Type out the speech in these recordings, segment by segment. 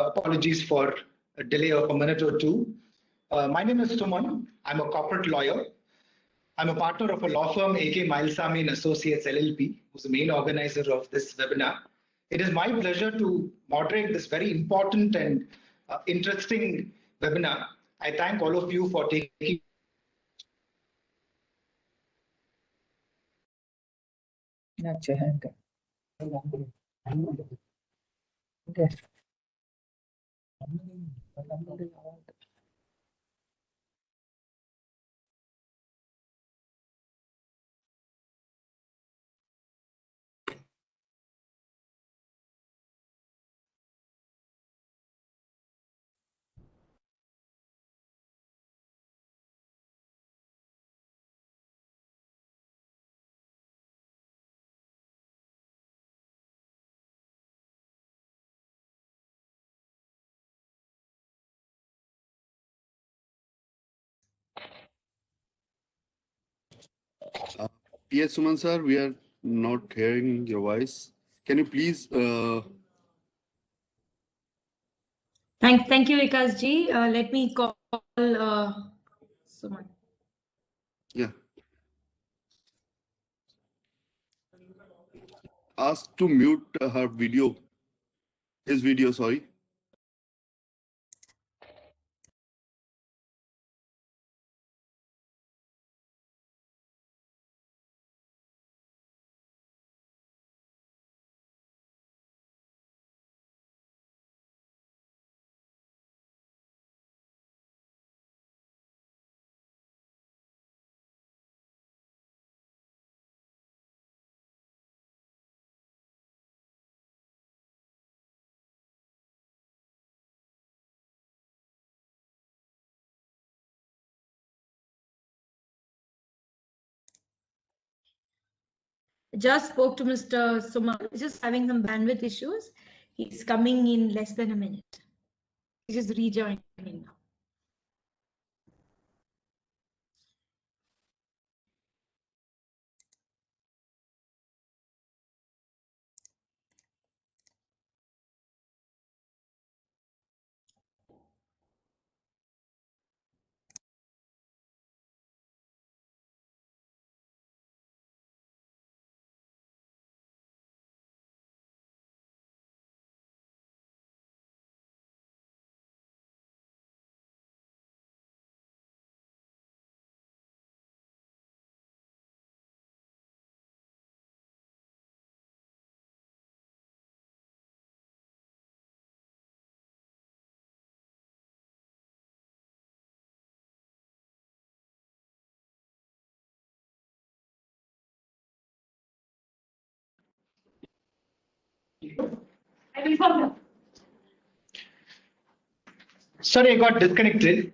Apologies for a delay of a minute or two. My name is Suman. I'm a corporate lawyer. I'm a partner of a law firm, AK Milesamy and Associates LLP, who's the main organizer of this webinar. It is my pleasure to moderate this very important and interesting webinar. I thank all of you for taking. Yes, Suman sir, we are not hearing your voice. Can you please? Thank you, Vikas ji. Let me call Suman. Yeah. Ask to mute her video. His video, sorry. Just spoke to Mr. Suman, just having some bandwidth issues. He's coming in less than a minute. He's just rejoining now. Sorry, I got disconnected.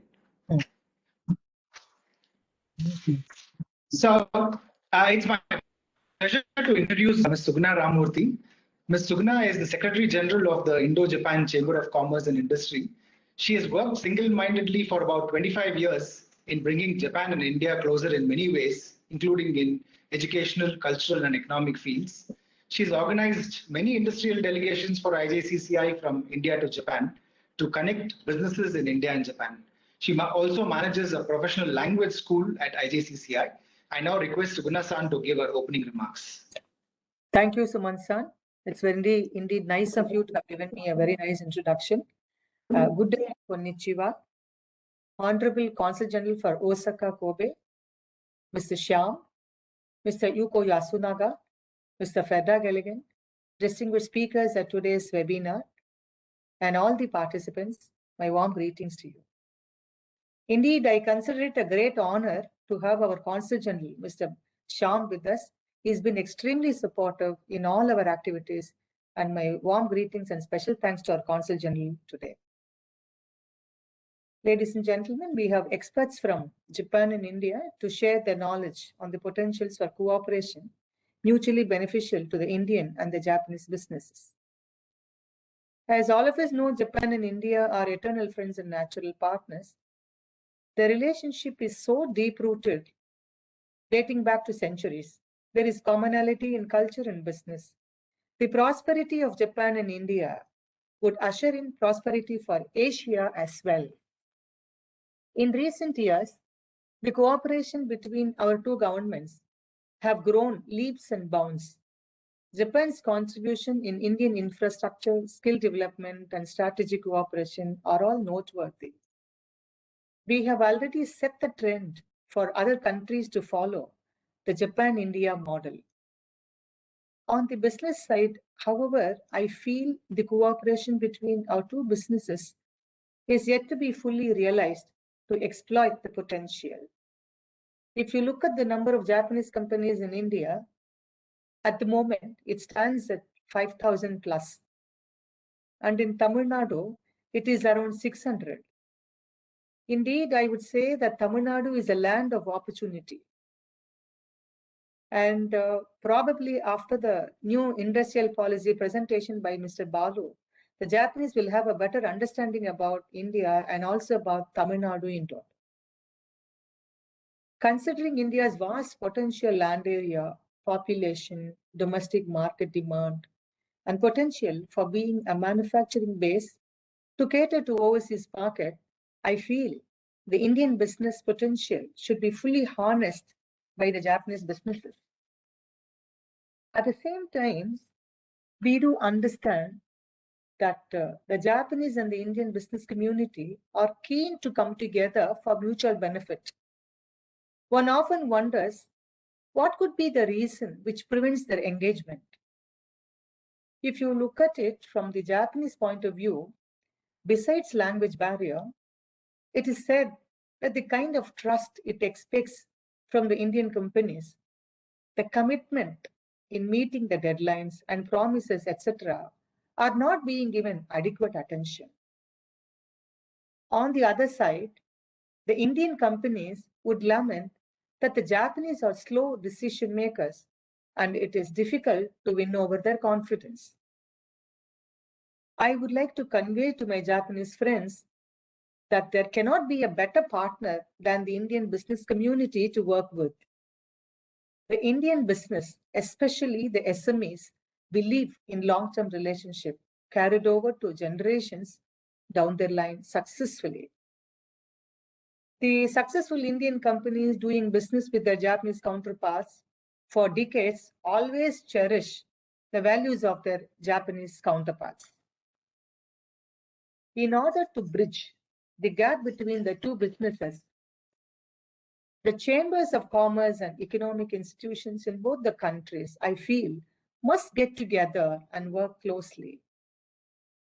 So it's my pleasure to introduce Ms. Sugna Ramurthy. Ms. Sugna is the Secretary General of the Indo-Japan Chamber of Commerce and Industry. She has worked single-mindedly for about 25 years in bringing Japan and India closer in many ways, including in educational, cultural, and economic fields. She's organized many industrial delegations for IJCCI from India to Japan to connect businesses in India and Japan. She also manages a professional language school at IJCCI. I now request Suguna-san to give her opening remarks. Thank you, Suman-san. It's very indeed nice of you to have given me a very nice introduction. Good day, konnichiwa. Honorable Consul General for Osaka, Kobe, Mr. Shyam, Mr. Yuko Yasunaga, Mr. Fedra Gilligan, distinguished speakers at today's webinar, and all the participants, my warm greetings to you. Indeed, I consider it a great honor to have our Consul General, Mr. Shyam, with us. He's been extremely supportive in all our activities, and my warm greetings and special thanks to our Consul General today. Ladies and gentlemen, we have experts from Japan and India to share their knowledge on the potentials for cooperation mutually beneficial to the Indian and the Japanese businesses. As all of us know, Japan and India are eternal friends and natural partners. The relationship is so deep-rooted, dating back to centuries. There is commonality in culture and business. The prosperity of Japan and India would usher in prosperity for Asia as well. In recent years, the cooperation between our two governments have grown leaps and bounds. Japan's contribution in Indian infrastructure, skill development, and strategic cooperation are all noteworthy. We have already set the trend for other countries to follow the Japan-India model. On the business side, however, I feel the cooperation between our two businesses is yet to be fully realized to exploit the potential. If you look at the number of Japanese companies in India, at the moment, it stands at 5,000 plus. And in Tamil Nadu, it is around 600. Indeed, I would say that Tamil Nadu is a land of opportunity. And probably after the new industrial policy presentation by Mr. Balu, the Japanese will have a better understanding about India and also about Tamil Nadu in total. Considering India's vast potential land area, population, domestic market demand, and potential for being a manufacturing base to cater to overseas market, I feel the Indian business potential should be fully harnessed by the Japanese businesses. At the same time, we do understand that the Japanese and the Indian business community are keen to come together for mutual benefit. One often wonders what could be the reason which prevents their engagement. If you look at it from the Japanese point of view, besides language barrier, it is said that the kind of trust it expects from the Indian companies, the commitment in meeting the deadlines and promises, etc., are not being given adequate attention. On the other side, the Indian companies would lament that the Japanese are slow decision makers and it is difficult to win over their confidence. I would like to convey to my Japanese friends that there cannot be a better partner than the Indian business community to work with. The Indian business, especially the SMEs, believe in long-term relationship carried over to generations down the line successfully. The successful Indian companies doing business with their Japanese counterparts for decades always cherish the values of their Japanese counterparts. In order to bridge the gap between the two businesses, the chambers of commerce and economic institutions in both the countries, I feel, must get together and work closely.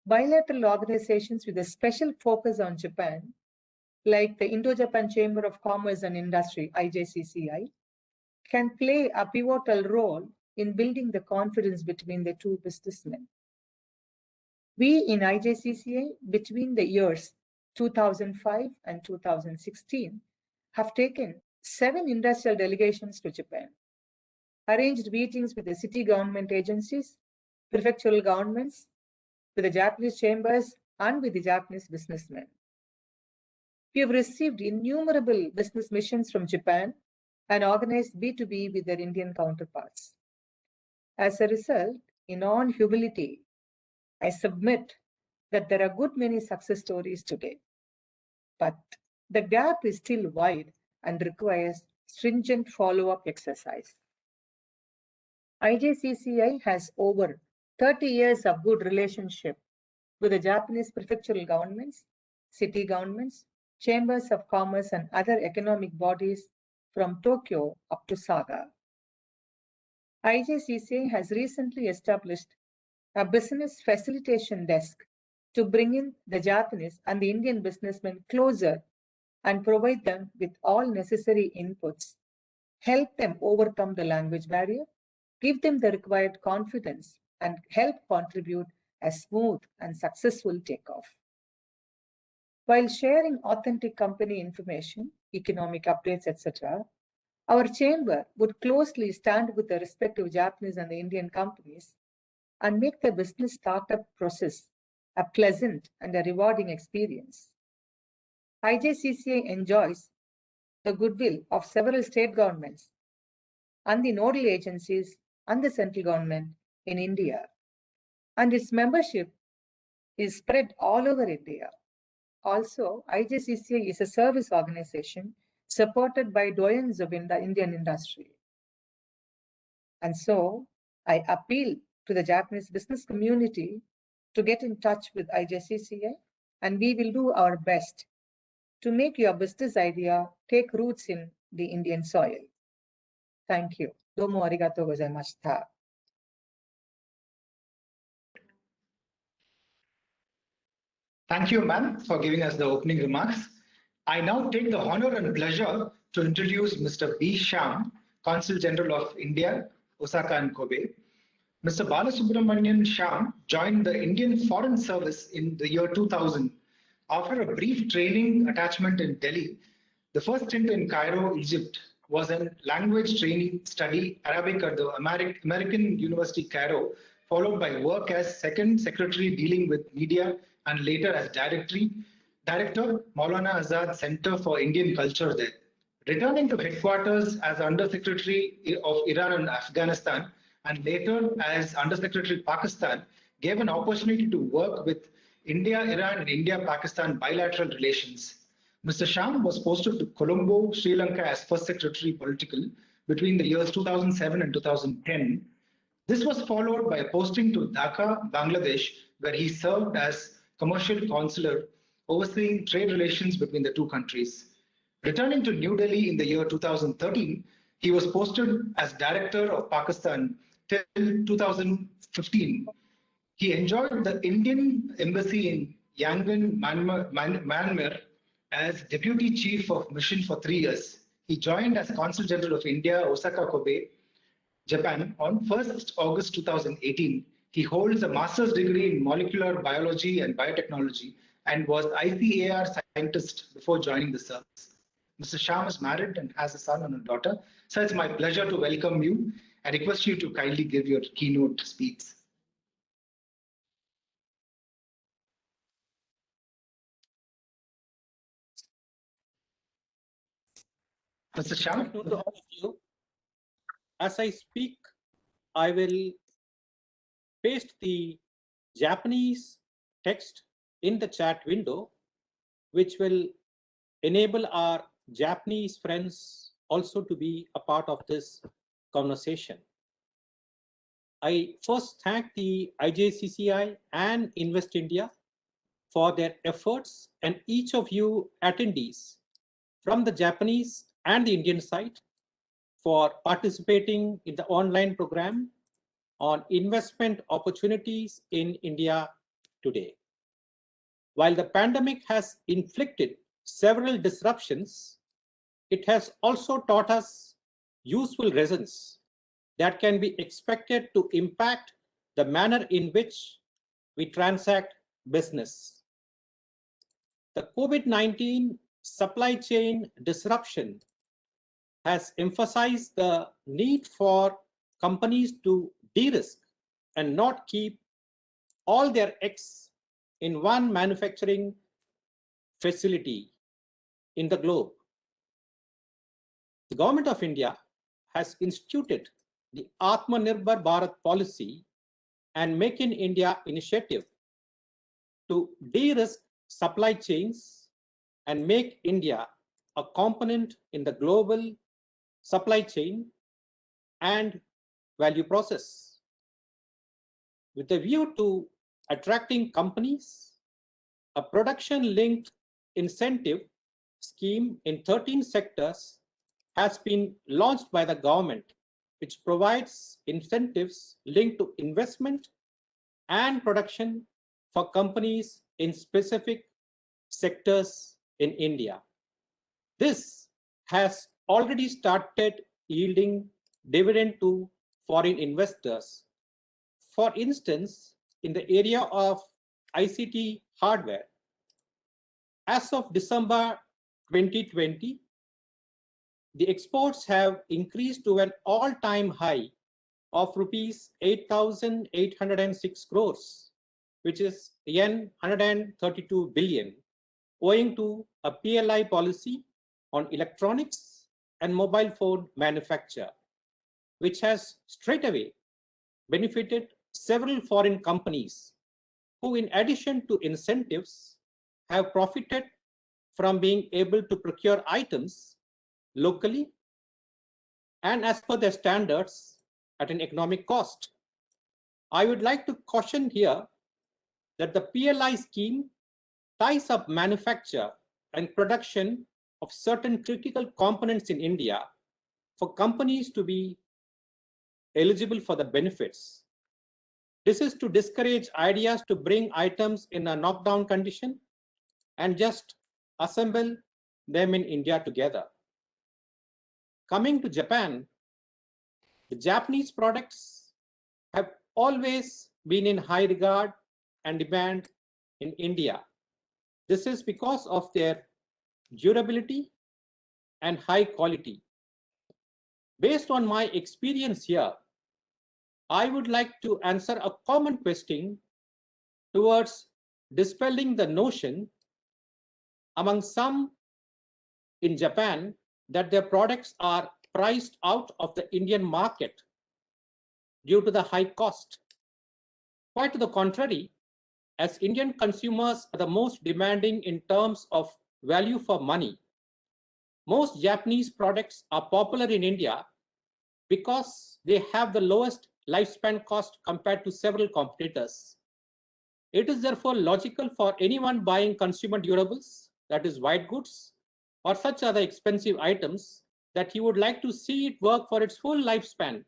Bilateral organizations with a special focus on Japan, like the Indo-Japan Chamber of Commerce and Industry, IJCCI, can play a pivotal role in building the confidence between the two businessmen. We in IJCCI, between the years 2005 and 2016, have taken 7 industrial delegations to Japan, arranged meetings with the city government agencies, prefectural governments, with the Japanese chambers, and with the Japanese businessmen. We have received innumerable business missions from Japan and organized B2B with their Indian counterparts. As a result, in all humility, I submit that there are a good many success stories today, but the gap is still wide and requires stringent follow-up exercise. IJCCI has over 30 years of good relationship with the Japanese prefectural governments, city governments, chambers of commerce and other economic bodies from Tokyo up to Saga. IJCCI has recently established a business facilitation desk to bring in the Japanese and the Indian businessmen closer and provide them with all necessary inputs, help them overcome the language barrier, give them the required confidence, and help contribute a smooth and successful takeoff. While sharing authentic company information, economic updates, etc., our chamber would closely stand with the respective Japanese and the Indian companies and make the business startup process a pleasant and a rewarding experience. IJCCI enjoys the goodwill of several state governments and the nodal agencies and the central government in India, and its membership is spread all over India. Also, IJCCI is a service organization supported by doyens of Indian industry. And so I appeal to the Japanese business community to get in touch with IJCCI, and we will do our best to make your business idea take roots in the Indian soil. Thank you. Domo arigatou gozaimashita. Thank you, ma'am, for giving us the opening remarks. I now take the honor and pleasure to introduce Mr. B. Shyam, Consul General of India, Osaka and Kobe. Mr. Balasubramanian Shyam joined the Indian Foreign Service in the year 2000. After a brief training attachment in Delhi, the first stint in Cairo, Egypt, was a language training study Arabic at the American University Cairo, followed by work as second secretary dealing with media and later as director, Maulana Azad Center for Indian Culture there. Returning to headquarters as Undersecretary of Iran and Afghanistan, and later as Undersecretary Pakistan, gave an opportunity to work with India, Iran, and India-Pakistan bilateral relations. Mr. Shyam was posted to Colombo, Sri Lanka as First Secretary Political between the years 2007 and 2010. This was followed by a posting to Dhaka, Bangladesh, where he served as commercial consular, overseeing trade relations between the two countries. Returning to New Delhi in the year 2013, he was posted as Director of Pakistan till 2015. He enjoyed the Indian embassy in Yangon, Myanmar, as Deputy Chief of Mission for 3 years. He joined as Consul General of India, Osaka, Kobe, Japan on 1st August 2018. He holds a master's degree in molecular biology and biotechnology and was ICAR scientist before joining the service. Mr. Shyam is married and has a son and a daughter. So it's my pleasure to welcome you. I request you to kindly give your keynote speech. Mr. Shyam? Good afternoon to all of you. As I speak, I will paste the Japanese text in the chat window, which will enable our Japanese friends also to be a part of this conversation. I first thank the IJCCI and Invest India for their efforts, and each of you attendees from the Japanese and the Indian side for participating in the online program on investment opportunities in India today. While the pandemic has inflicted several disruptions, it has also taught us useful lessons that can be expected to impact the manner in which we transact business. The COVID-19 supply chain disruption has emphasized the need for companies to de-risk and not keep all their eggs in one manufacturing facility in the globe. The Government of India has instituted the Atmanirbhar Bharat policy and Make in India initiative to de-risk supply chains and make India a component in the global supply chain and value process. With a view to attracting companies, a production-linked incentive scheme in 13 sectors has been launched by the government, which provides incentives linked to investment and production for companies in specific sectors in India. This has already started yielding dividend to foreign investors. For instance, in the area of ICT hardware, as of December 2020, the exports have increased to an all-time high of rupees 8,806 crores, which is yen 132 billion, owing to a PLI policy on electronics and mobile phone manufacture, which has straightaway benefited several foreign companies who in addition to incentives have profited from being able to procure items locally and as per their standards at an economic cost. I would like to caution here that the PLI scheme ties up manufacture and production of certain critical components in India for companies to be eligible for the benefits. This is to discourage ideas to bring items in a knockdown condition and just assemble them in India together. Coming to Japan, the Japanese products have always been in high regard and demand in India. This is because of their durability and high quality. Based on my experience here, I would like to answer a common question towards dispelling the notion among some in Japan that their products are priced out of the Indian market due to the high cost. Quite to the contrary, as Indian consumers are the most demanding in terms of value for money, most Japanese products are popular in India because they have the lowest lifespan cost compared to several competitors. It is therefore logical for anyone buying consumer durables, that is white goods, or such other expensive items, that he would like to see it work for its full lifespan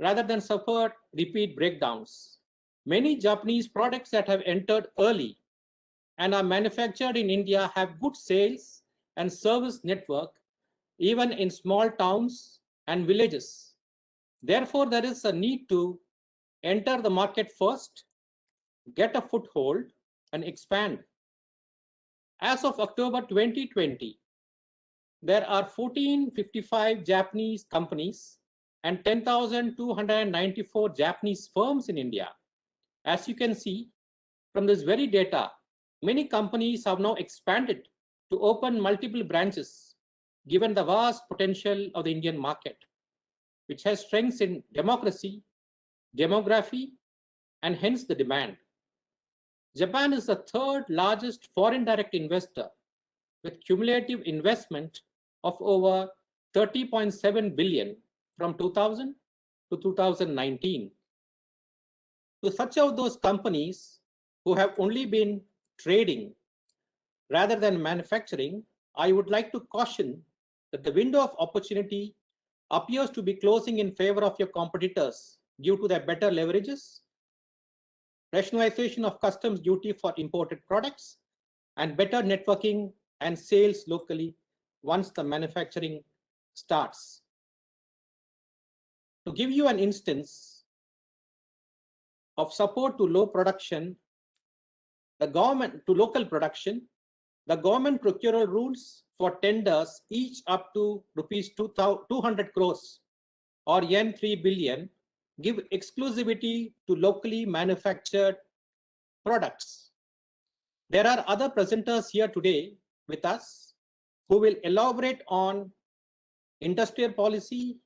rather than suffer repeat breakdowns. Many Japanese products that have entered early and are manufactured in India have good sales and service network, even in small towns and villages. Therefore, there is a need to enter the market first, get a foothold, and expand. As of October 2020, there are 1455 Japanese companies and 10,294 Japanese firms in India. As you can see from this very data, many companies have now expanded to open multiple branches, given the vast potential of the Indian market, which has strengths in democracy, demography, and hence the demand. Japan is the third largest foreign direct investor with cumulative investment of over 30.7 billion from 2000 to 2019. To such of those companies who have only been trading rather than manufacturing, I would like to caution that the window of opportunity appears to be closing in favor of your competitors due to their better leverages, rationalization of customs duty for imported products, and better networking and sales locally once the manufacturing starts. To give you an instance of support to local production, the government procural rules for tenders each up to rupees 200 crores or yen 3 billion give exclusivity to locally manufactured products. There are other presenters here today with us who will elaborate on industrial policy,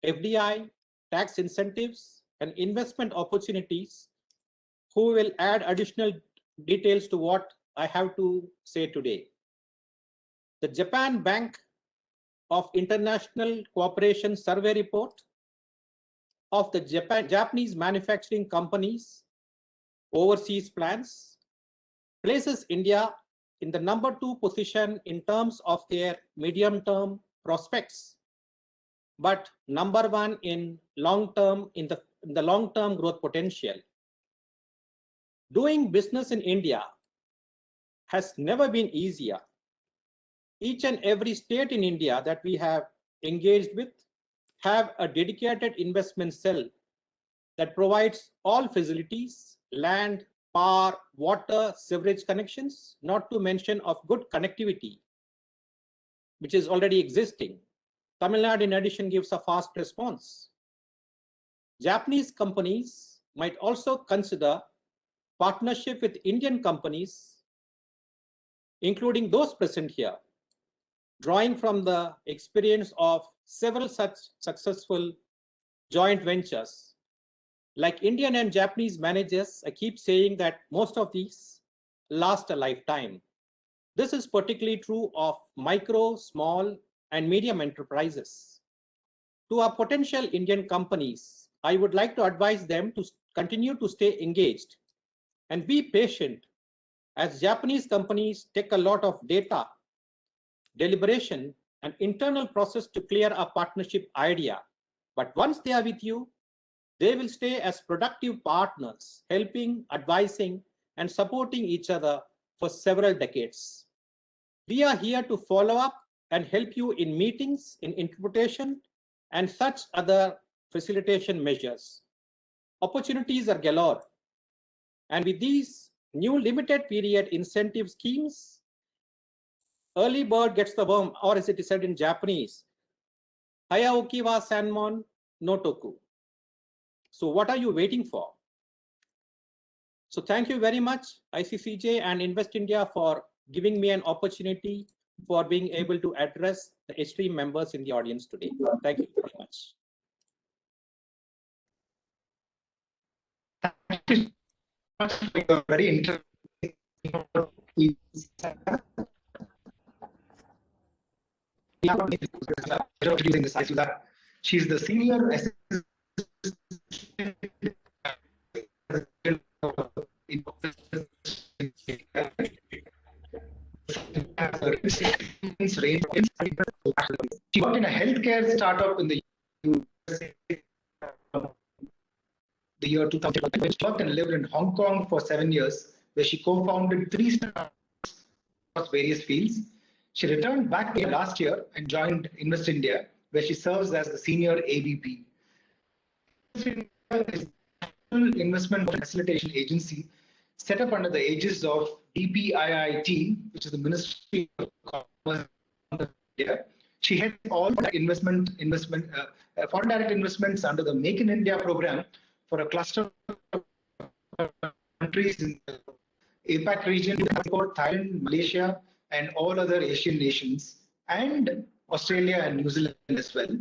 FDI, tax incentives, and investment opportunities, who will add additional details to what I have to say today. The Japan Bank of International Cooperation Survey Report of the Japanese manufacturing companies overseas plans places India in the #2 position in terms of their medium-term prospects, but #1 in long-term in the long-term growth potential. Doing business in India has never been easier. Each and every state in India that we have engaged with have a dedicated investment cell that provides all facilities, land, power, water, sewerage connections, not to mention of good connectivity, which is already existing. Tamil Nadu, in addition, gives a fast response. Japanese companies might also consider partnership with Indian companies, including those present here, drawing from the experience of several such successful joint ventures Like Indian and Japanese managers, I keep saying that most of these last a lifetime. This is particularly true of micro, small, and medium enterprises. To our potential Indian companies, I would like to advise them to continue to stay engaged and be patient, as Japanese companies take a lot of data, deliberation, and internal process to clear a partnership idea. But once they are with you, they will stay as productive partners, helping, advising, and supporting each other for several decades. We are here to follow up and help you in meetings, in interpretation, and such other facilitation measures. Opportunities are galore. And with these new limited period incentive schemes, early bird gets the worm, or as it is said in Japanese, Hayaoki wa Sanmon no Toku. So what are you waiting for? So thank you very much, ICCJ and Invest India, for giving me an opportunity for being able to address the esteemed members in the audience today. Thank you very much. Thank you so much for your very interesting. She's the senior assistant She worked in a healthcare startup in the USA the year 2000. She worked and lived in Hong Kong for 7 years, where she co-founded 3 startups across various fields. She returned back last year and joined Invest India, where she serves as the senior AVP. Invest Investment Facilitation Agency set up under the aegis of DPIIT, which is the Ministry of Commerce of India. She heads all foreign direct investments under the Make in India program for a cluster of countries in the APAC region, Thailand, Malaysia, and all other Asian nations, and Australia and New Zealand as well.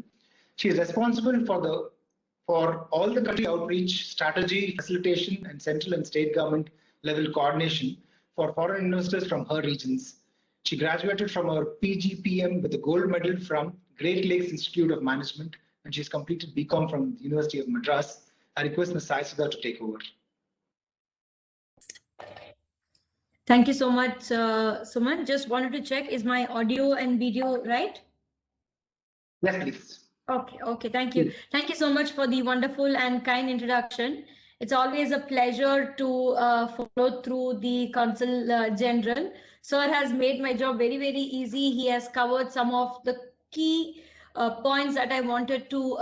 She is responsible for all the country outreach, strategy, facilitation, and central and state government level coordination for foreign investors from her regions. She graduated from her PGPM with a gold medal from Great Lakes Institute of Management, and she's completed BCom from the University of Madras. I request Ms. Sai Sudha to take over. Thank you so much, Suman. Just wanted to check, is my audio and video right? Yes, please. Okay, thank you. Thank you so much for the wonderful and kind introduction. It's always a pleasure to follow through the Consul General. Sir has made my job very, very easy. He has covered some of the key points that I wanted to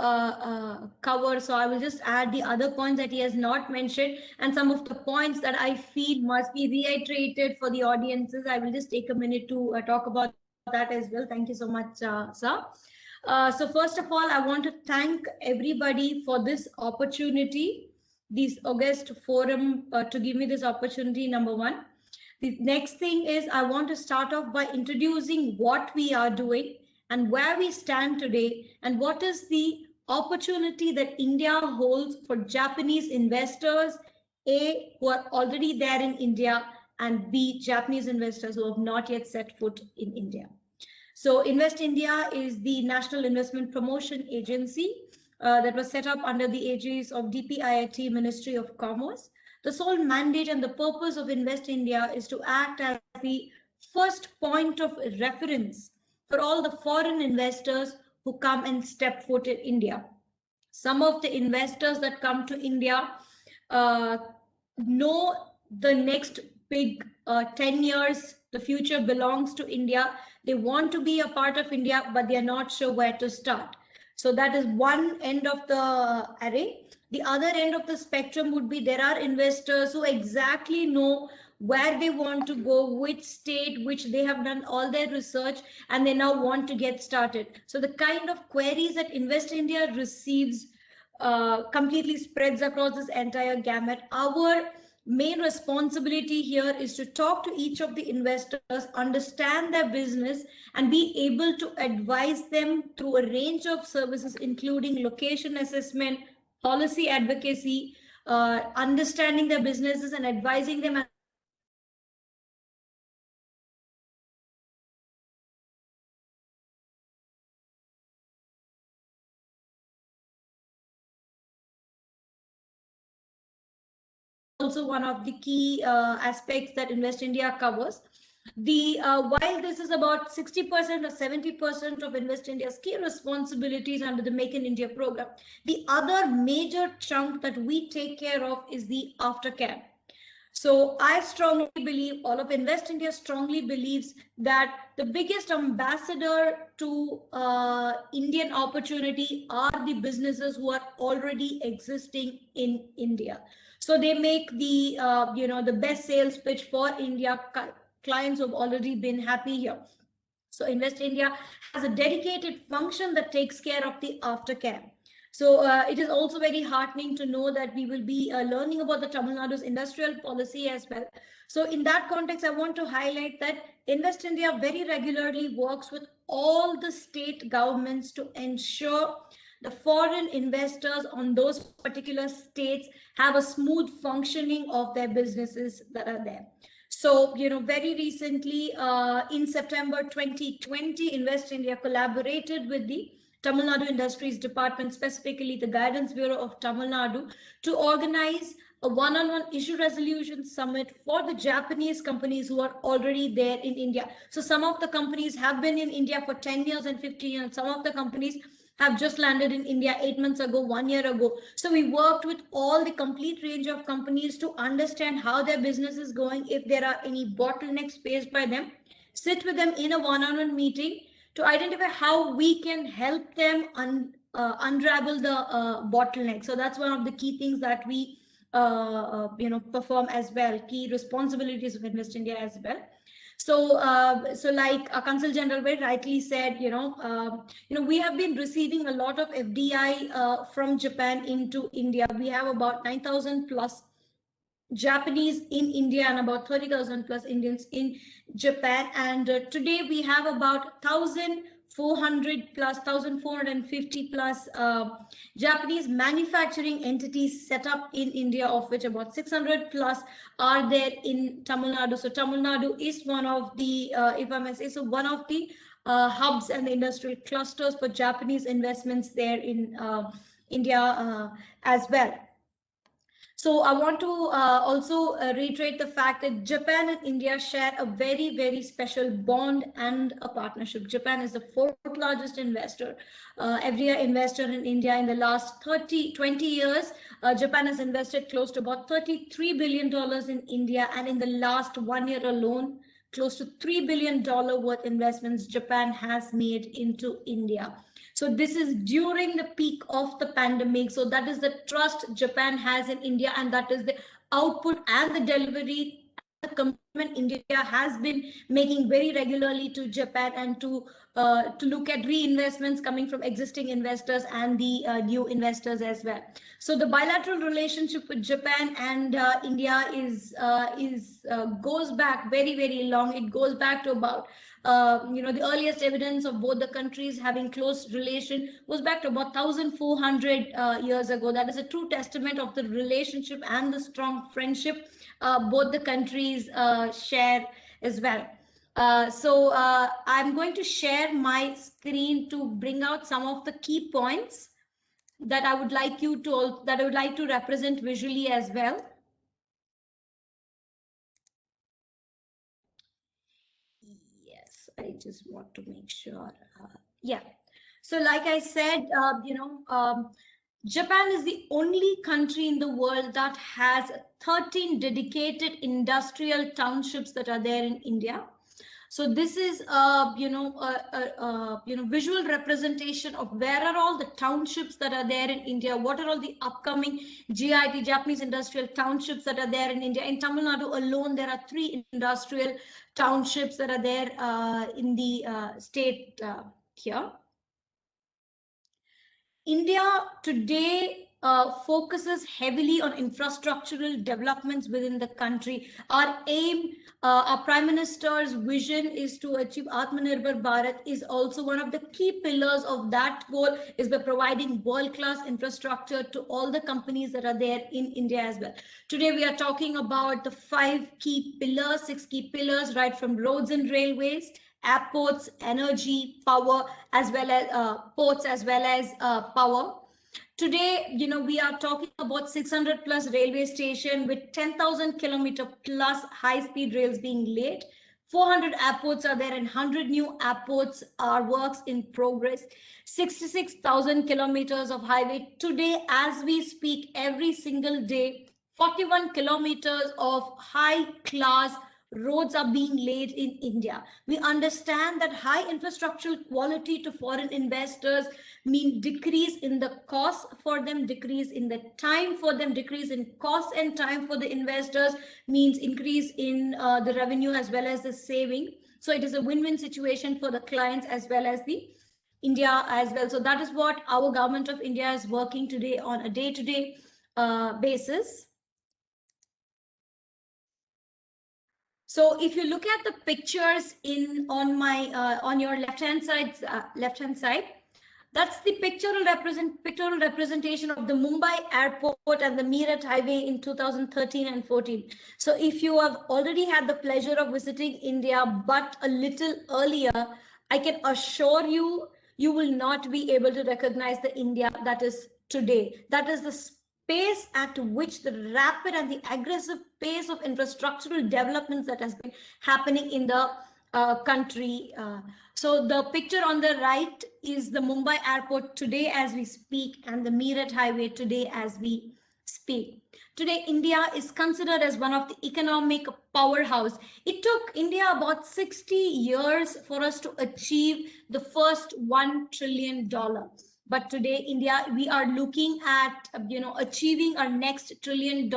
cover. So I will just add the other points that he has not mentioned, and some of the points that I feel must be reiterated for the audiences. I will just take a minute to talk about that as well. Thank you so much, sir. So first of all, I want to thank everybody for this opportunity, this August forum, to give me this opportunity, number one. The next thing is I want to start off by introducing what we are doing and where we stand today, and what is the opportunity that India holds for Japanese investors, A, who are already there in India, and B, Japanese investors who have not yet set foot in India. So Invest India is the National Investment Promotion Agency that was set up under the aegis of DPIIT, Ministry of Commerce. The sole mandate and the purpose of Invest India is to act as the first point of reference for all the foreign investors who come and step foot in India. Some of the investors that come to India know the next big 10 years, the future belongs to India. They want to be a part of India, but they are not sure where to start. So that is one end of the array. The other end of the spectrum would be there are investors who exactly know where they want to go, which state, which they have done all their research, and they now want to get started. So the kind of queries that Invest India receives completely spreads across this entire gamut. Our main responsibility here is to talk to each of the investors, understand their business, and be able to advise them through a range of services, including location assessment, policy advocacy, understanding their businesses and advising them. Also one of the key aspects that Invest India covers. While this is about 60% or 70% of Invest India's key responsibilities under the Make in India program, the other major chunk that we take care of is the aftercare. So I strongly believe, all of Invest India strongly believes that the biggest ambassador to Indian opportunity are the businesses who are already existing in India. So they make the the best sales pitch for India. Clients who have already been happy here. So Invest India has a dedicated function that takes care of the aftercare. So it is also very heartening to know that we will be learning about the Tamil Nadu's industrial policy as well. So in that context, I want to highlight that Invest India very regularly works with all the state governments to ensure the foreign investors on those particular states have a smooth functioning of their businesses that are there. So, very recently in September 2020, Invest India collaborated with the Tamil Nadu Industries Department, specifically the Guidance Bureau of Tamil Nadu, to organize a one-on-one issue resolution summit for the Japanese companies who are already there in India. So some of the companies have been in India for 10 years and 15 years. Some of the companies have just landed in India 8 months ago, 1 year ago. So we worked with all the complete range of companies to understand how their business is going, if there are any bottlenecks faced by them, sit with them in a one-on-one meeting to identify how we can help them unravel the bottleneck. So that's one of the key things that we perform as well, key responsibilities of Invest India as well. So, like Consul General very rightly said, we have been receiving a lot of FDI from Japan into India. We have about 9,000 plus Japanese in India and about 30,000 plus Indians in Japan. And today we have about 1,400 plus, 1,450 plus Japanese manufacturing entities set up in India, of which about 600 plus are there in Tamil Nadu. So Tamil Nadu is one of the, if I may say so, one of the hubs and the industrial clusters for Japanese investments there in India as well. So I want to also reiterate the fact that Japan and India share a very, very special bond and a partnership. Japan is the fourth largest investor, FDI investor in India. In the last 20 years, Japan has invested close to about $33 billion in India. And in the last 1 year alone, close to $3 billion worth investments Japan has made into India. So this is during the peak of the pandemic. So that is the trust Japan has in India, and that is the output and the delivery the commitment India has been making very regularly to Japan, and to look at reinvestments coming from existing investors and the new investors as well. So the bilateral relationship with Japan and India goes back very, very long. It goes back to about the earliest evidence of both the countries having close relation was back to about 1,400 years ago. That is a true testament of the relationship and the strong friendship both the countries share as well. So I'm going to share my screen to bring out some of the key points that I would like to represent visually as well. Yes, I just want to make sure. Yeah. So like I said, Japan is the only country in the world that has 13 dedicated industrial townships that are there in India. So this is visual representation of where are all the townships that are there in India. What are all the upcoming GIT, Japanese industrial townships that are there in India? In Tamil Nadu alone, there are 3 industrial townships that are there in the state here. India today focuses heavily on infrastructural developments within the country. Our aim, our Prime Minister's vision is to achieve Atmanirbhar Bharat is also one of the key pillars of that goal is by providing world-class infrastructure to all the companies that are there in India as well. Today, we are talking about the 5 key pillars, 6 key pillars, right from roads and railways, airports, energy, power, as well as ports, as well as power. Today, we are talking about 600 plus railway station with 10,000 kilometer plus high-speed rails being laid. 400 airports are there and 100 new airports are works in progress. 66,000 kilometers of highway. Today, as we speak, every single day, 41 kilometers of high-class roads are being laid in India. We understand that high infrastructural quality to foreign investors mean decrease in the cost for them, decrease in the time for them, decrease in cost and time for the investors means increase in the revenue as well as the saving. So it is a win-win situation for the clients as well as the India as well. So that is what our government of India is working today on a day-to-day basis. So if you look at the pictures on your left hand side, that's the pictorial representation of the Mumbai airport and the Meerut highway in 2013 and 14. So if you have already had the pleasure of visiting India, but a little earlier, I can assure you, you will not be able to recognize the India that is today. That is the pace at which the rapid and the aggressive pace of infrastructural developments that has been happening in the country. So the picture on the right is the Mumbai airport today as we speak and the Meerut highway today as we speak. Today, India is considered as one of the economic powerhouse. It took India about 60 years for us to achieve the first $1 trillion. But today, India, we are looking at achieving our next $1 trillion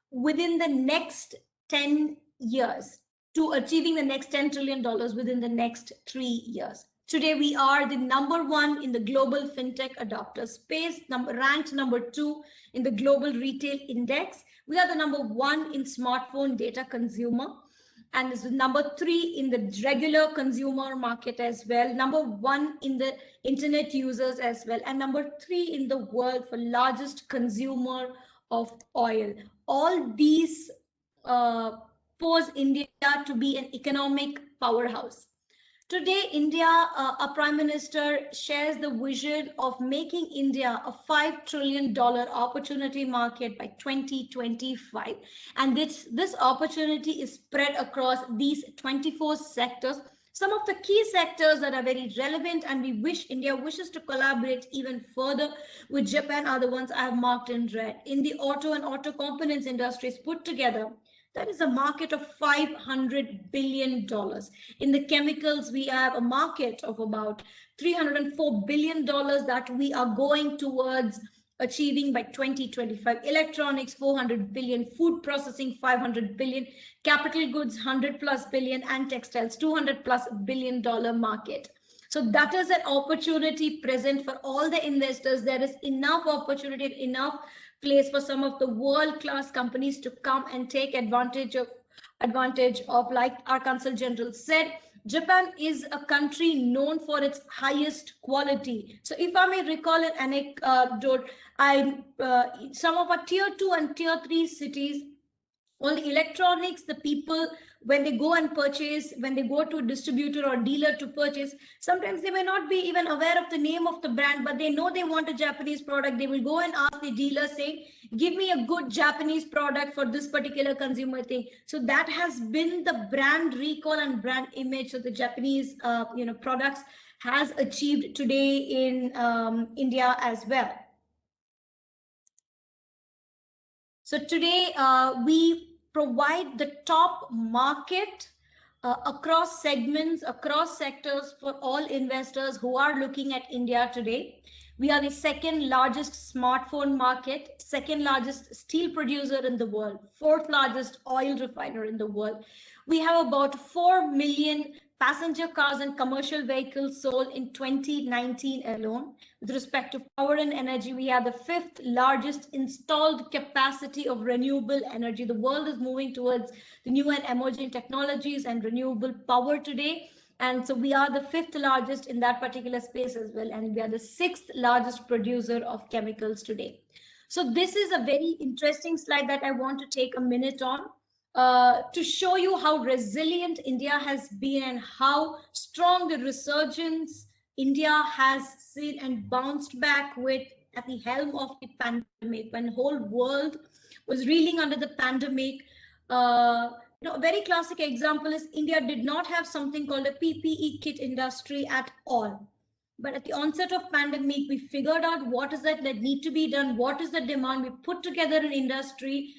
within the next 10 years, to achieving the next $10 trillion within the next 3 years. Today, we are the #1 in the global fintech adopter space, ranked #2 in the global retail index. We are the #1 in smartphone data consumer, and is #3 in the regular consumer market as well, #1 in the internet users as well, and #3 in the world for largest consumer of oil. All these pose India to be an economic powerhouse. Today, India, our Prime Minister shares the vision of making India a $5 trillion opportunity market by 2025. And this opportunity is spread across these 24 sectors. Some of the key sectors that are very relevant and India wishes to collaborate even further with Japan are the ones I have marked in red. In the auto and auto components industries put together, that is a market of $500 billion. In the chemicals, we have a market of about $304 billion that we are going towards achieving by 2025. Electronics, 400 billion, food processing, 500 billion, capital goods, 100 plus billion, and textiles, 200 plus billion dollar market. So that is an opportunity present for all the investors. There is enough opportunity, enough place for some of the world-class companies to come and take advantage of, like our Consul General said, Japan is a country known for its highest quality. So if I may recall an anecdote, some of our tier 2 and tier 3 cities, all the electronics, the people, when they go and purchase, when they go to a distributor or dealer to purchase, sometimes they may not be even aware of the name of the brand, but they know they want a Japanese product. They will go and ask the dealer saying, give me a good Japanese product for this particular consumer thing. So that has been the brand recall and brand image of the Japanese products has achieved today in India as well. So today we provide the top market across segments, across sectors for all investors who are looking at India today. We are the second largest smartphone market, second largest steel producer in the world, fourth largest oil refiner in the world. We have about 4 million passenger cars and commercial vehicles sold in 2019 alone. With respect to power and energy, we have the 5th largest installed capacity of renewable energy. The world is moving towards the new and emerging technologies and renewable power today. And so we are the 5th largest in that particular space as well. And we are the 6th largest producer of chemicals today. So this is a very interesting slide that I want to take a minute on. To show you how resilient India has been and how strong the resurgence India has seen and bounced back with at the helm of the pandemic, when the whole world was reeling under the pandemic. A very classic example is India did not have something called a PPE kit industry at all. But at the onset of pandemic, we figured out what is that need to be done, what is the demand. We put together an industry.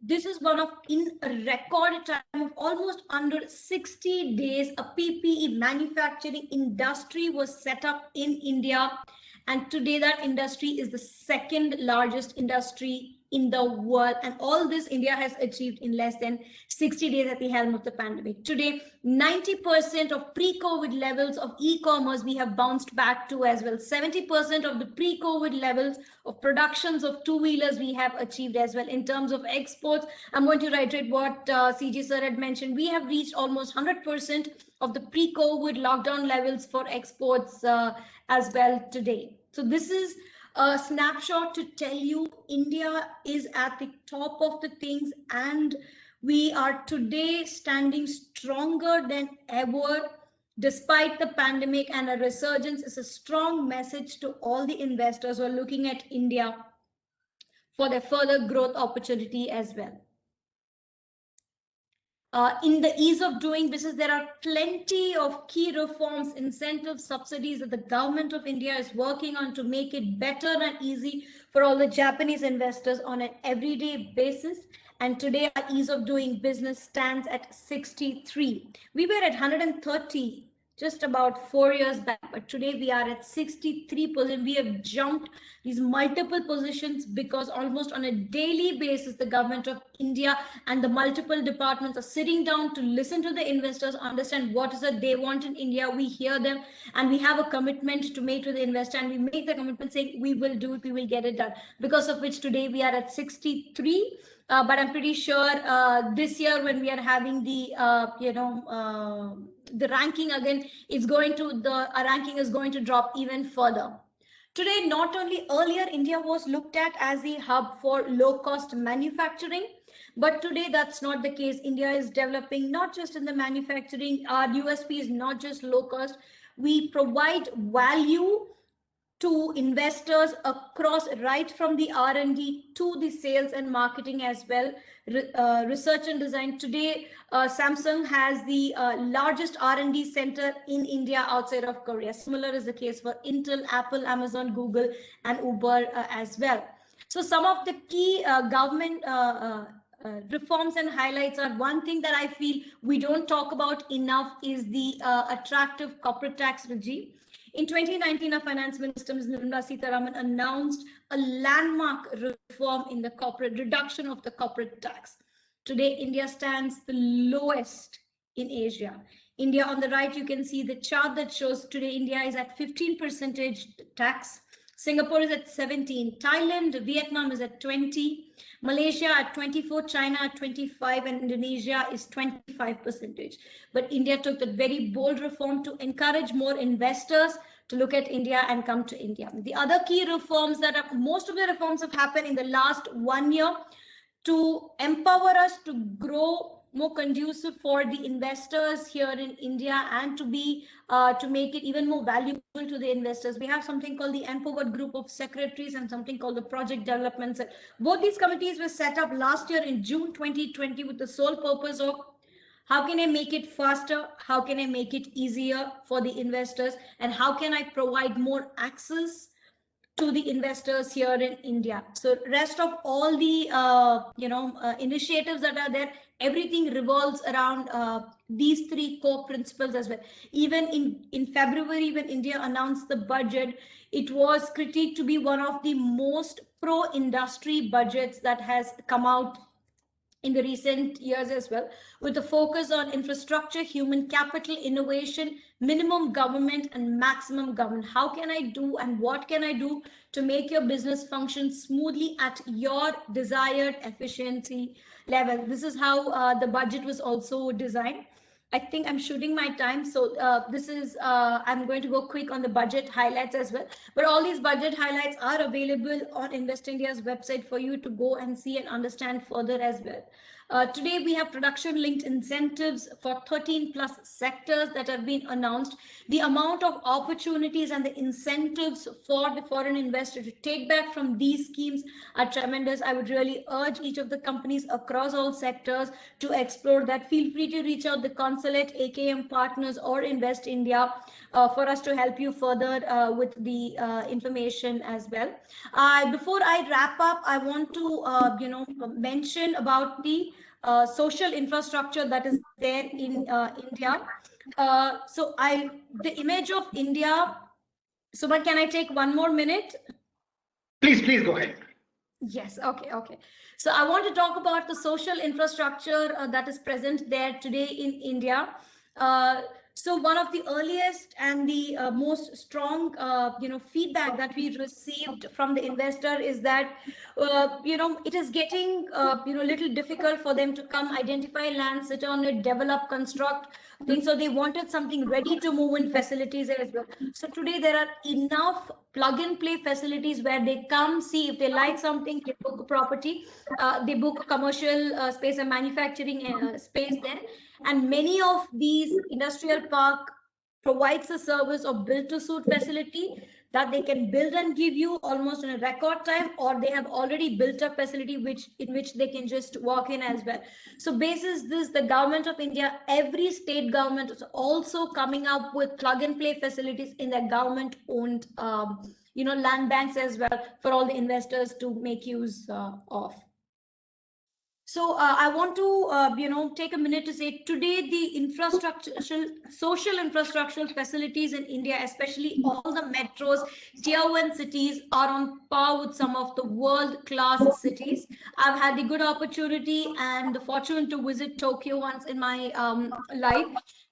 This is one of, in a record time of almost under 60 days, a PPE manufacturing industry was set up in India. And today that industry is the 2nd largest industry in the world. And all this India has achieved in less than 60 days at the helm of the pandemic. Today, 90% of pre-COVID levels of e-commerce we have bounced back to as well. 70% of the pre-COVID levels of productions of two-wheelers we have achieved as well. In terms of exports, I'm going to reiterate what CG sir had mentioned. We have reached almost 100% of the pre-COVID lockdown levels for exports as well today. So this is a snapshot to tell you India is at the top of the things, and we are today standing stronger than ever despite the pandemic, and a resurgence is a strong message to all the investors who are looking at India for their further growth opportunity as well. In the ease of doing business, there are plenty of key reforms, incentives, subsidies that the government of India is working on to make it better and easy for all the Japanese investors on an everyday basis. And today our ease of doing business stands at 63. We were at 130 just about 4 years back, but today we are at 63%. We have jumped these multiple positions because almost on a daily basis, the government of India and the multiple departments are sitting down to listen to the investors, understand what is it they want in India. We hear them and we have a commitment to make to the investor, and we make the commitment saying we will do it, we will get it done, because of which today we are at 63. But I'm pretty sure this year when we are having the ranking again, our ranking is going to drop even further. Today, not only earlier India was looked at as a hub for low-cost manufacturing, but today that's not the case. India is developing not just in the manufacturing. Our USP is not just low cost. We provide value to investors across, right from the R&D to the sales and marketing as well, research and design. Today, Samsung has the largest R&D center in India outside of Korea. Similar is the case for Intel, Apple, Amazon, Google, and Uber as well. So some of the key government reforms and highlights are, one thing that I feel we don't talk about enough is the attractive corporate tax regime. In 2019, our Finance Minister, Ms. Nirmala Sitharaman, announced a landmark reform in the reduction of the corporate tax. Today, India stands the lowest in Asia. India, on the right, you can see the chart that shows today India is at 15% tax. Singapore is at 17, Thailand, Vietnam is at 20, Malaysia at 24, China at 25, and Indonesia is 25%. But India took that very bold reform to encourage more investors to look at India and come to India. The other key reforms most of the reforms have happened in the last 1 year to empower us to grow more conducive for the investors here in India, and to make it even more valuable to the investors. We have something called the Empowered Group of Secretaries and something called the Project Development. Both these committees were set up last year in June 2020 with the sole purpose of how can I make it faster, how can I make it easier for the investors, and how can I provide more access to the investors here in India. So rest of all the initiatives that are there, everything revolves around these three core principles as well. Even in February, when India announced the budget, it was critiqued to be one of the most pro-industry budgets that has come out in the recent years as well, with a focus on infrastructure, human capital, innovation, minimum government, and maximum government. How can I do and what can I do to make your business function smoothly at your desired efficiency level? This is how the budget was also designed. I think I'm shooting my time. So I'm going to go quick on the budget highlights as well. But all these budget highlights are available on Invest India's website for you to go and see and understand further as well. Today, we have production linked incentives for 13 plus sectors that have been announced. The amount of opportunities and the incentives for the foreign investor to take back from these schemes are tremendous. I would really urge each of the companies across all sectors to explore that. Feel free to reach out the consulate, AKM partners, or Invest India for us to help you further with the information as well. Before I wrap up, I want to mention about the social infrastructure that is there in India. The image of India. Suman, can I take 1 more minute? Please go ahead. Yes, okay. So I want to talk about the social infrastructure that is present there today in India. So one of the earliest and the most strong, feedback that we received from the investor is that, it is getting, little difficult for them to come identify land, sit on it, develop, construct things. So they wanted something ready to move in facilities as well. So today there are enough plug and play facilities where they come, see if they like something, they book a property, they book a commercial space, a manufacturing space there. And many of these industrial park provides a service of build to suit facility that they can build and give you almost in a record time, or they have already built a facility in which they can just walk in as well. So basis this, the government of India, every state government is also coming up with plug and play facilities in their government owned land banks as well for all the investors to make use of. So I want to, take a minute to say today the social infrastructural facilities in India, especially all the metros, tier 1 cities, are on par with some of the world-class cities. I've had the good opportunity and the fortune to visit Tokyo once in my life.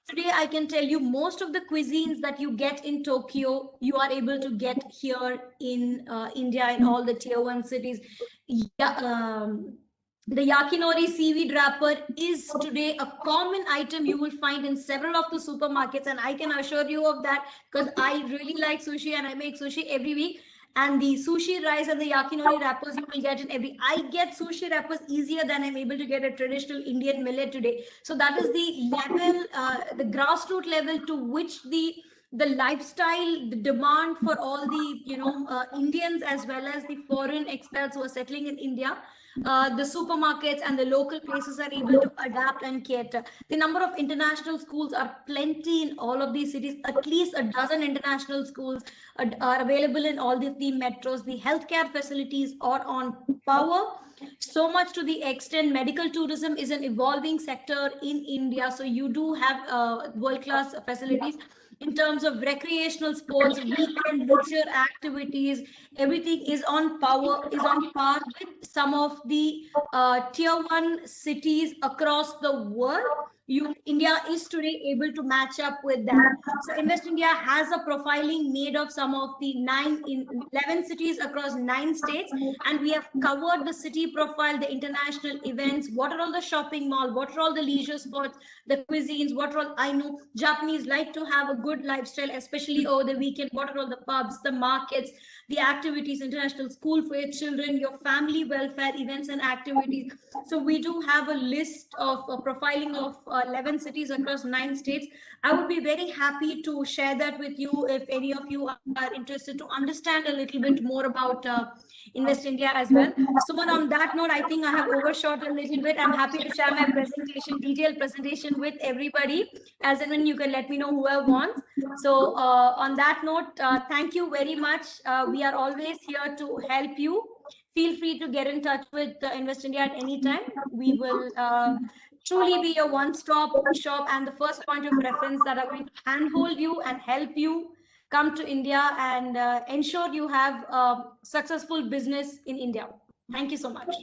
Today, I can tell you most of the cuisines that you get in Tokyo, you are able to get here in India in all the tier 1 cities. The yakinori seaweed wrapper is today a common item you will find in several of the supermarkets, and I can assure you of that because I really like sushi and I make sushi every week. And the sushi rice and the yakinori wrappers you will get in I get sushi wrappers easier than I'm able to get a traditional Indian millet today. So that is the level, the grassroots level to which the lifestyle, the demand for all the Indians as well as the foreign expats who are settling in India, the supermarkets and the local places are able to adapt and cater. The number of international schools are plenty in all of these cities. At least a dozen international schools are available in all the metros. The healthcare facilities are on power. So much to the extent medical tourism is an evolving sector in India. So you do have world-class facilities. In terms of recreational sports, weekend leisure activities, everything is on par with some of the tier 1 cities across the world. India is today able to match up with that. So Invest India has a profiling made of some of the 11 cities across 9 states, and we have covered the city profile, the international events, what are all the shopping mall, what are all the leisure spots, the cuisines, what are all, I know Japanese like to have a good lifestyle, especially over the weekend, what are all the pubs, the markets, the activities, international school for your children, your family welfare events and activities. So we do have a list of profiling of 11 cities across 9 states. I would be very happy to share that with you if any of you are interested to understand a little bit more about Invest India as well. So on that note, I think I have overshot a little bit. I'm happy to share my presentation, detailed presentation with everybody, as and when you can let me know whoever wants. So on that note, thank you very much. We are always here to help you. Feel free to get in touch with Invest India at any time. We will truly be a one-stop shop and the first point of reference that are going to handhold you and help you come to India and ensure you have a successful business in India. Thank you so much.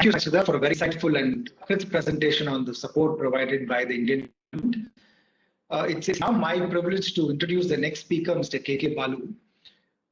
you, Sudha, for a very insightful and crisp presentation on the support provided by the Indian government. It's now my privilege to introduce the next speaker, Mr. K.K. Balu.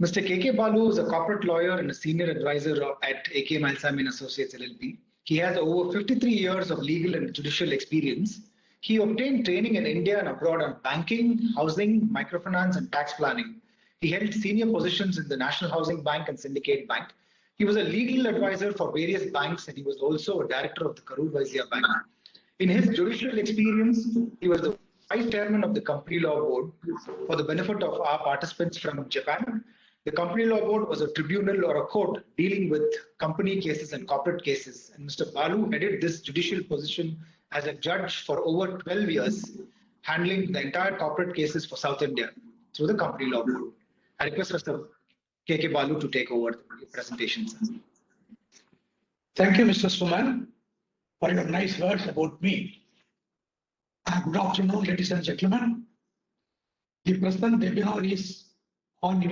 Mr. K.K. Balu is a corporate lawyer and a senior advisor at A.K. Malsamy Associates LLP. He has over 53 years of legal and judicial experience. He obtained training in India and abroad on banking, housing, microfinance, and tax planning. He held senior positions in the National Housing Bank and Syndicate Bank. He was a legal advisor for various banks, and he was also a director of the Karur Vysya Bank. In his judicial experience, he was the vice chairman of the Company Law Board. For the benefit of our participants from Japan, the Company Law Board was a tribunal or a court dealing with company cases and corporate cases. And Mr. Balu headed this judicial position as a judge for over 12 years, handling the entire corporate cases for South India through the Company Law Board. I request Mr. K.K. Balu to take over the presentation, sir. Thank you, Mr. Suman, for your nice words about me. Good afternoon, ladies and gentlemen. The present webinar is on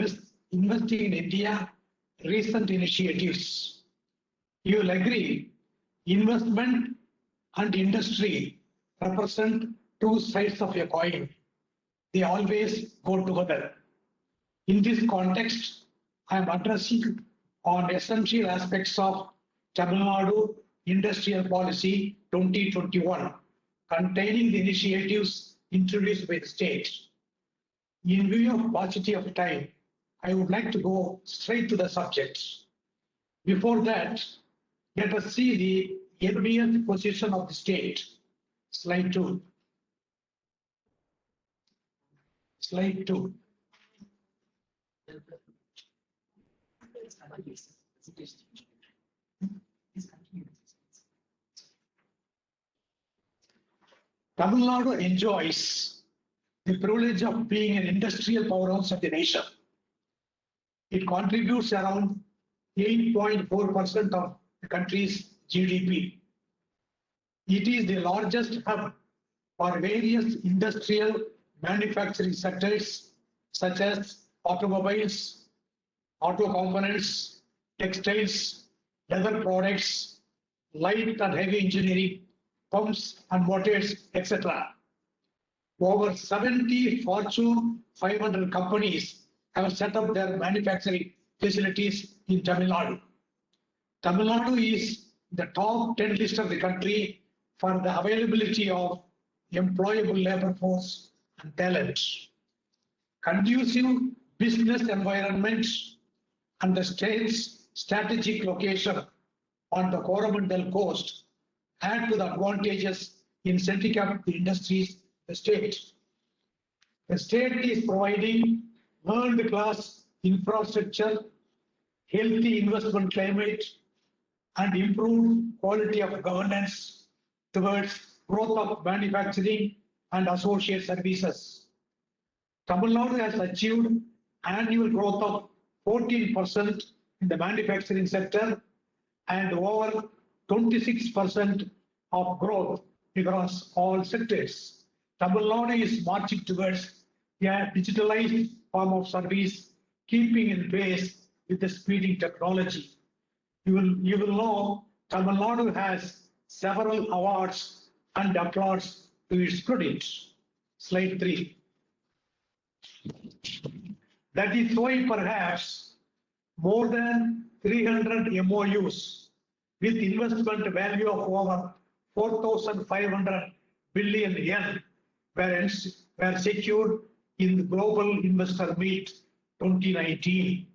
investing in India, recent initiatives. You will agree, investment and industry represent two sides of a coin. They always go together. In this context, I am addressing on essential aspects of Tamil Nadu Industrial Policy 2021, containing the initiatives introduced by the state. In view of paucity of time, I would like to go straight to the subject. Before that, let us see the envious position of the state. Slide 2. Slide 2. Tamil Nadu enjoys the privilege of being an industrial powerhouse of the nation. It contributes around 8.4% of the country's GDP. It is the largest hub for various industrial manufacturing sectors such as automobiles, auto components, textiles, leather products, light and heavy engineering, pumps and motors, etc. Over 70 Fortune 500 companies have set up their manufacturing facilities in Tamil Nadu. Tamil Nadu is the top 10 list of the country for the availability of employable labor force and talent. Conducive business environment and the state's strategic location on the Coromandel coast add to the advantages in setting up the industries the state. The state is providing world-class infrastructure, healthy investment climate, and improved quality of governance towards growth of manufacturing and associate services. Tamil Nadu has achieved annual growth of 14% in the manufacturing sector and over 26% of growth across all sectors. Tamil Nadu is marching towards a digitalized form of service, keeping in pace with the speeding technology. You will know Tamil Nadu has several awards and applause to its credit. Slide 3. That is why perhaps more than 300 MOUs with investment value of over 4,500 billion yen were secured in the Global Investor Meet 2019.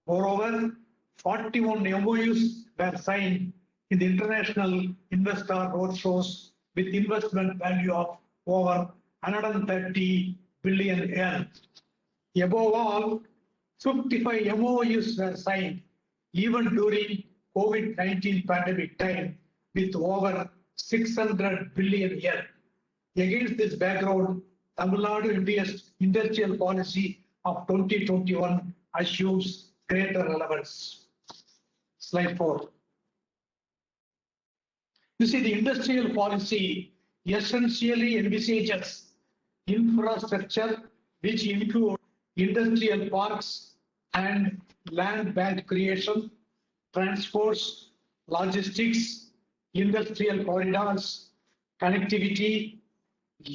Moreover, 41 MOUs were signed in the international investor roadshows with investment value of over 130 billion yen. Above all, 55 MOUs were signed even during COVID-19 pandemic time with over 600 billion yen. Against this background, Tamil Nadu India's industrial policy of 2021 assumes greater relevance. Slide 4. You see, the industrial policy essentially envisages infrastructure which include industrial parks and land bank creation, transports, logistics, industrial corridors, connectivity,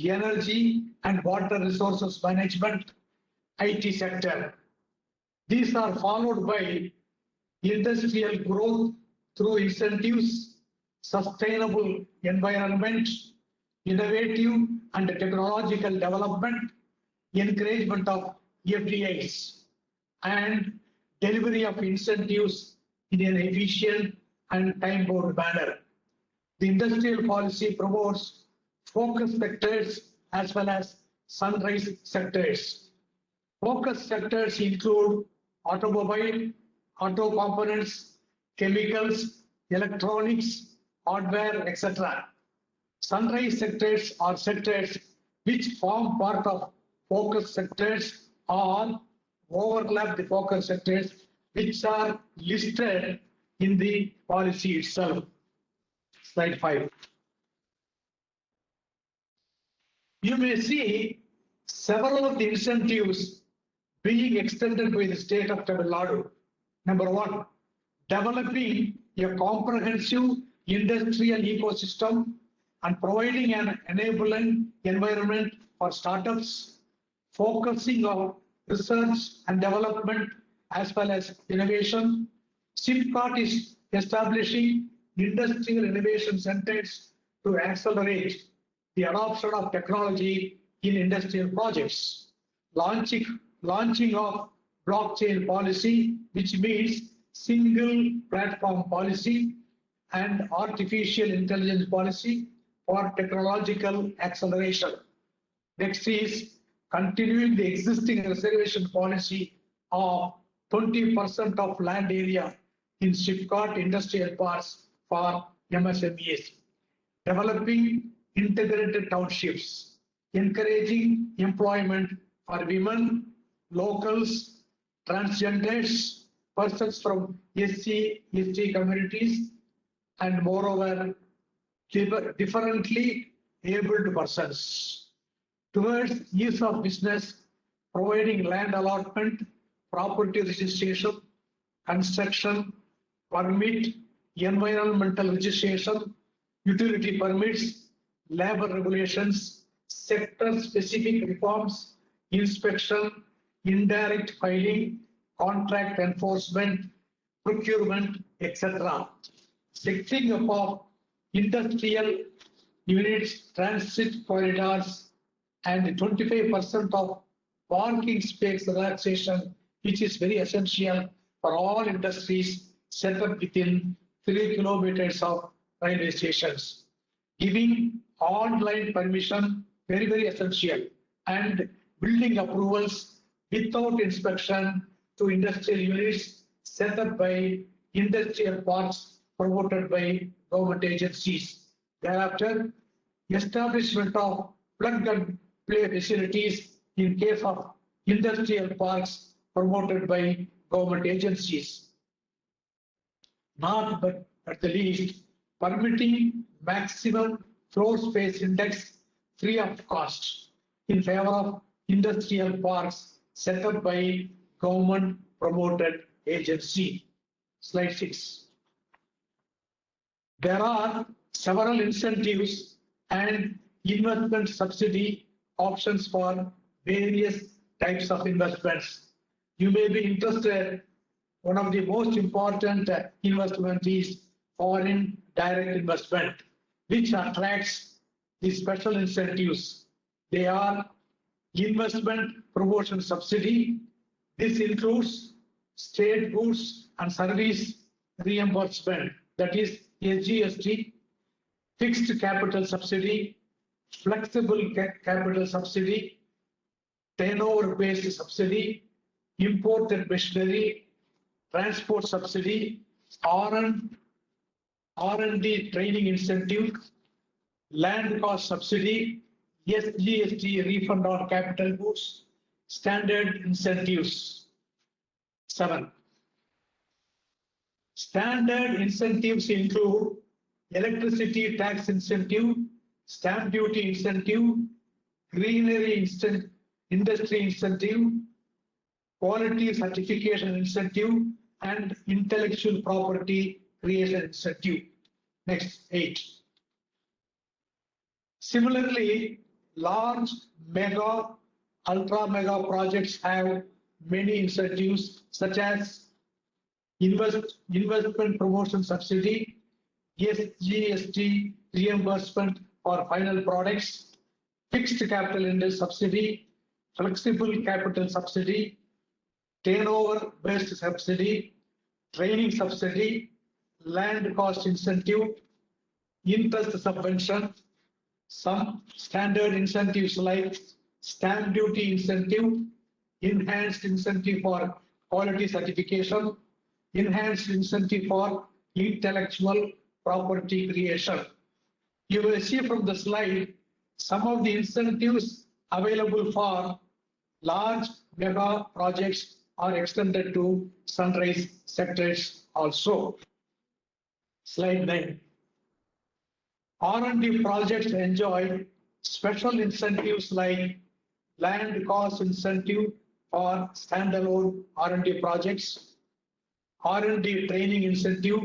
energy and water resources management, IT sector. These are followed by industrial growth through incentives, sustainable environment, innovative and technological development, encouragement of FDIs, and delivery of incentives in an efficient and time-bound manner. The industrial policy promotes focus sectors as well as sunrise sectors. Focus sectors include automobile, auto components, chemicals, electronics, hardware, etc. Sunrise sectors are sectors which form part of focus sectors or overlap the focus sectors which are listed in the policy itself. Slide 5. You may see several of the incentives being extended by the state of Tamil Nadu. Number 1, developing a comprehensive industrial ecosystem and providing an enabling environment for startups, focusing on research and development as well as innovation. SIPCOT is establishing industrial innovation centers to accelerate the adoption of technology in industrial projects. Launching of blockchain policy, which means single platform policy, and artificial intelligence policy for technological acceleration. Next is continuing the existing reservation policy of 20% of land area in SIPCOT industrial parks for MSMEs. Developing integrated townships, encouraging employment for women, locals, transgenders, persons from SC, ST communities, and moreover, differently abled persons. Towards ease of business, providing land allotment, property registration, construction, permit, environmental registration, utility permits, labor regulations, sector-specific reforms, inspection, indirect filing, contract enforcement, procurement, etc. Setting up of industrial units, transit corridors, and 25% of parking space relaxation, which is very essential for all industries set up within 3 kilometers of railway stations. Giving online permission, very, very essential, and building approvals without inspection to industrial units set up by industrial parks promoted by government agencies. Thereafter, establishment of plug and play facilities in case of industrial parks promoted by government agencies. Not but at the least, permitting maximum floor space index free of cost in favor of industrial parks set up by government promoted agency. Slide 6. There are several incentives and investment subsidy options for various types of investments. You may be interested. One of the most important investment is foreign direct investment, which attracts the special incentives. They are investment promotion subsidy. This includes state goods and service reimbursement, that is SGST, fixed capital subsidy, flexible capital subsidy, turnover-based subsidy, imported machinery, transport subsidy, R&D training incentive, land cost subsidy, SGST refund on capital goods, standard incentives. 7. Standard incentives include electricity tax incentive, stamp duty incentive, greenery industry incentive, quality certification incentive, and intellectual property creation incentive. Next, 8. Similarly, large, mega, ultra mega projects have many incentives such as investment promotion subsidy, SGST reimbursement for final products, fixed capital index subsidy, flexible capital subsidy, turnover based subsidy, training subsidy, land cost incentive, interest subvention, some standard incentives like stamp duty incentive, enhanced incentive for quality certification, enhanced incentive for intellectual property creation. You will see from the slide some of the incentives available for large mega projects are extended to sunrise sectors also. Slide 9. R&D projects enjoy special incentives like land cost incentive for standalone R&D projects, R&D training incentive,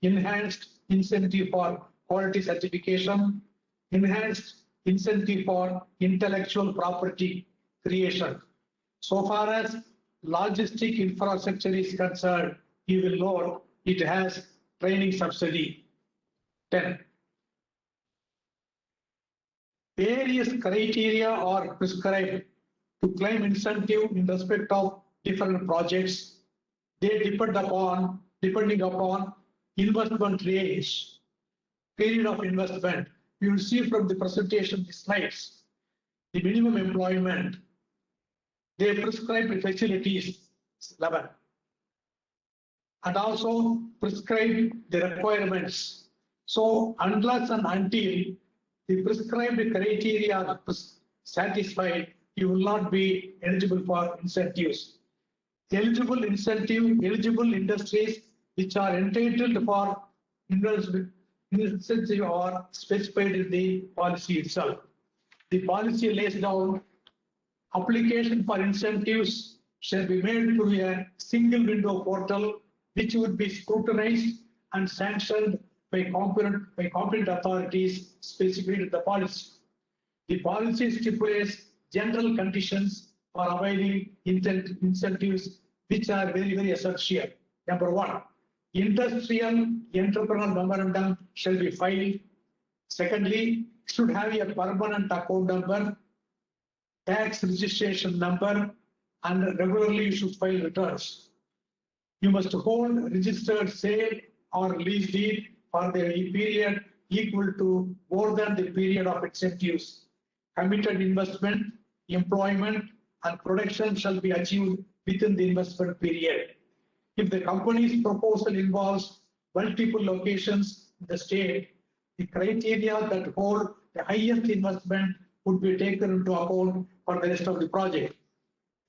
enhanced incentive for quality certification, enhanced incentive for intellectual property creation. So far as logistic infrastructure is concerned, you will note it has training subsidy. 10. Various criteria are prescribed to claim incentive in respect of different projects. They depending upon investment range, period of investment. You will see from the presentation, the slides, the minimum employment, they prescribe the facilities 11, and also prescribe the requirements. So unless and until the prescribed criteria are satisfied, you will not be eligible for incentives. Eligible industries which are entitled for incentive are specified in the policy itself. The policy lays down application for incentives shall be made through a single window portal which would be scrutinized and sanctioned by competent authorities specified in the policy. The policy stipulates general conditions for availing incentives which are very, very essential. Number 1, industrial entrepreneurial memorandum shall be filed. Secondly, should have a permanent account number, tax registration number, and regularly you should file returns. You must hold registered sale or lease deed for the period equal to more than the period of incentives. Committed investment, employment, and production shall be achieved within the investment period. If the company's proposal involves multiple locations in the state, the criteria that hold the highest investment would be taken into account for the rest of the project.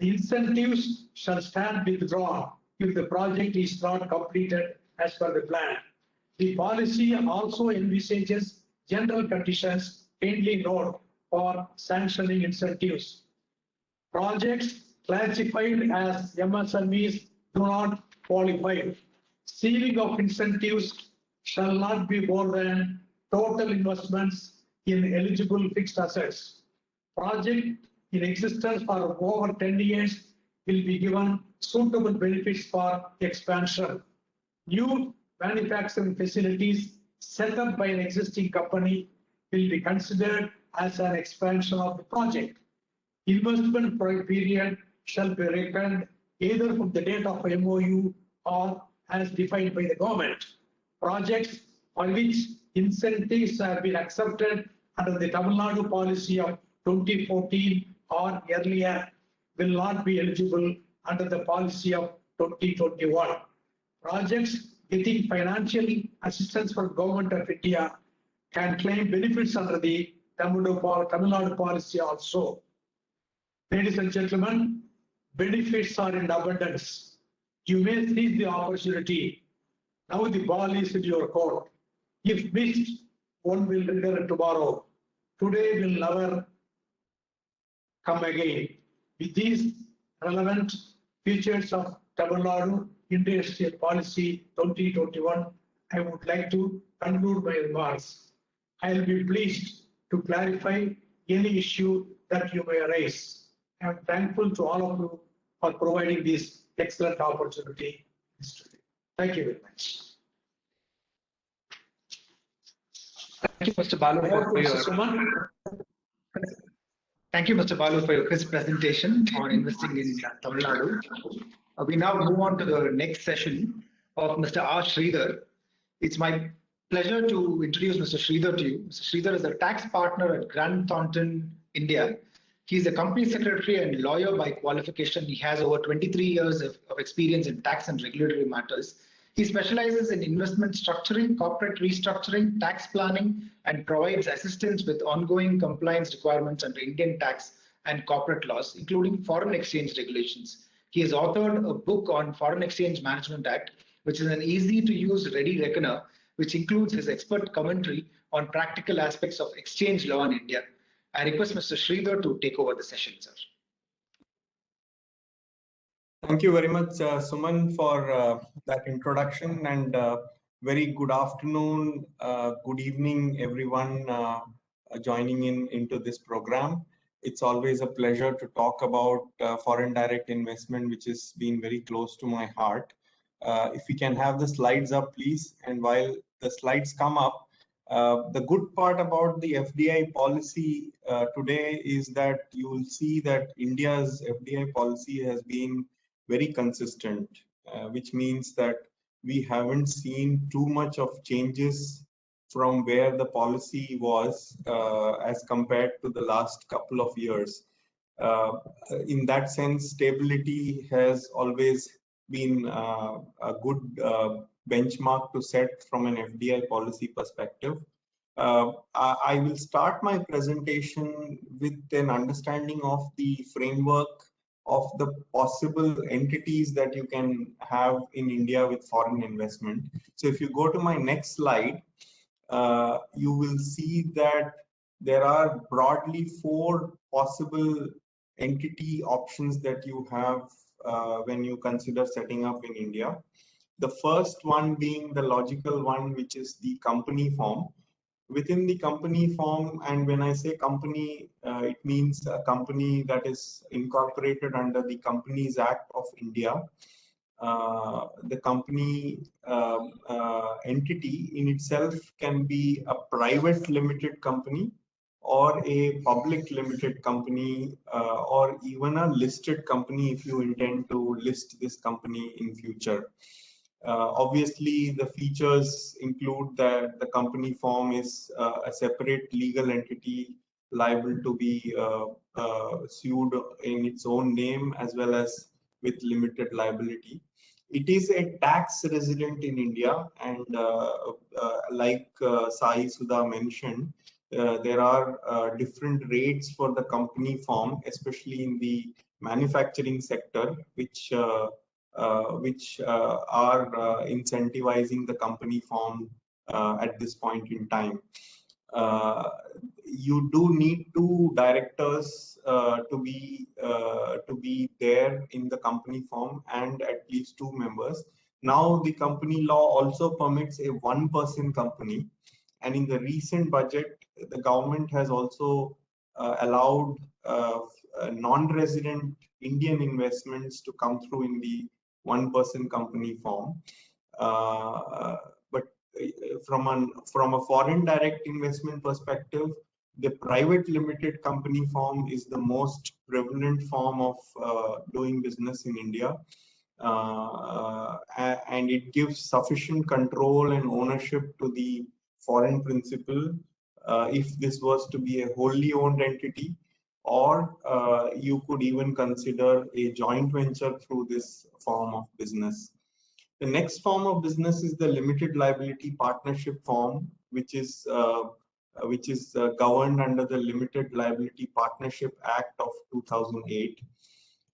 The incentives shall stand withdrawn if the project is not completed as per the plan. The policy also envisages general conditions, kindly note, for sanctioning incentives. Projects classified as MSMEs do not qualify. Ceiling of incentives shall not be more than total investments in eligible fixed assets. Project in existence for over 10 years will be given suitable benefits for expansion. New manufacturing facilities set up by an existing company will be considered as an expansion of the project. Investment period shall be reckoned either from the date of MOU or as defined by the government. Projects for which incentives have been accepted under the Tamil Nadu policy of 2014 or earlier will not be eligible under the policy of 2021. Projects getting financial assistance from Government of India can claim benefits under the Tamil Nadu policy also. Ladies and gentlemen, benefits are in abundance. You may seize the opportunity. Now the ball is in your court. If missed, one will return tomorrow. Today will never come again. With these relevant features of Tamil Nadu Industrial Policy 2021, I would like to conclude my remarks. I will be pleased to clarify any issue that you may raise. I am thankful to all of you for providing this excellent opportunity. Thank you very much. Thank you, Mr. Balu, for your Thank you, Mr. Balu, for your crisp presentation on investing in Tamil Nadu. We now move on to the next session of Mr. R. Sridhar. It's my pleasure to introduce Mr. Sridhar to you. Mr. Sridhar is a tax partner at Grant Thornton, India. He's a company secretary and lawyer by qualification. He has over 23 years of experience in tax and regulatory matters. He specializes in investment structuring, corporate restructuring, tax planning, and provides assistance with ongoing compliance requirements under Indian tax and corporate laws, including foreign exchange regulations. He has authored a book on Foreign Exchange Management Act, which is an easy-to-use ready reckoner, which includes his expert commentary on practical aspects of exchange law in India. I request Mr. Sridhar to take over the session, sir. Thank you very much, Suman, for that introduction, and very good afternoon, good evening, everyone joining into this program. It's always a pleasure to talk about foreign direct investment, which has been very close to my heart. If we can have the slides up, please. And while the slides come up, the good part about the FDI policy today is that you will see that India's FDI policy has been very consistent, which means that we haven't seen too much of changes from where the policy was as compared to the last couple of years. In that sense, stability has always been a good benchmark to set from an FDI policy perspective. I will start my presentation with an understanding of the framework of the possible entities that you can have in India with foreign investment. So if you go to my next slide, you will see that there are broadly 4 possible entity options that you have when you consider setting up in India. The first one being the logical one, which is the company form. Within the company form, and when I say company, it means a company that is incorporated under the Companies Act of India. The company entity in itself can be a private limited company or a public limited company or even a listed company if you intend to list this company in future. Obviously, the features include that the company form is a separate legal entity liable to be sued in its own name as well as with limited liability. It is a tax resident in India, and like Sai Sudha mentioned, there are different rates for the company form, especially in the manufacturing sector, which are incentivizing the company form at this point in time. You do need 2 directors to be there in the company form and at least 2 members. Now the company law also permits a 1-person company, and in the recent budget, the government has also allowed non-resident Indian investments to come through in the 1-person company form. But from a foreign direct investment perspective, the private limited company form is the most prevalent form of doing business in India. And it gives sufficient control and ownership to the foreign principal if this was to be a wholly owned entity, or you could even consider a joint venture through this form of business. The next form of business is the limited liability partnership form, which is governed under the Limited Liability Partnership Act of 2008.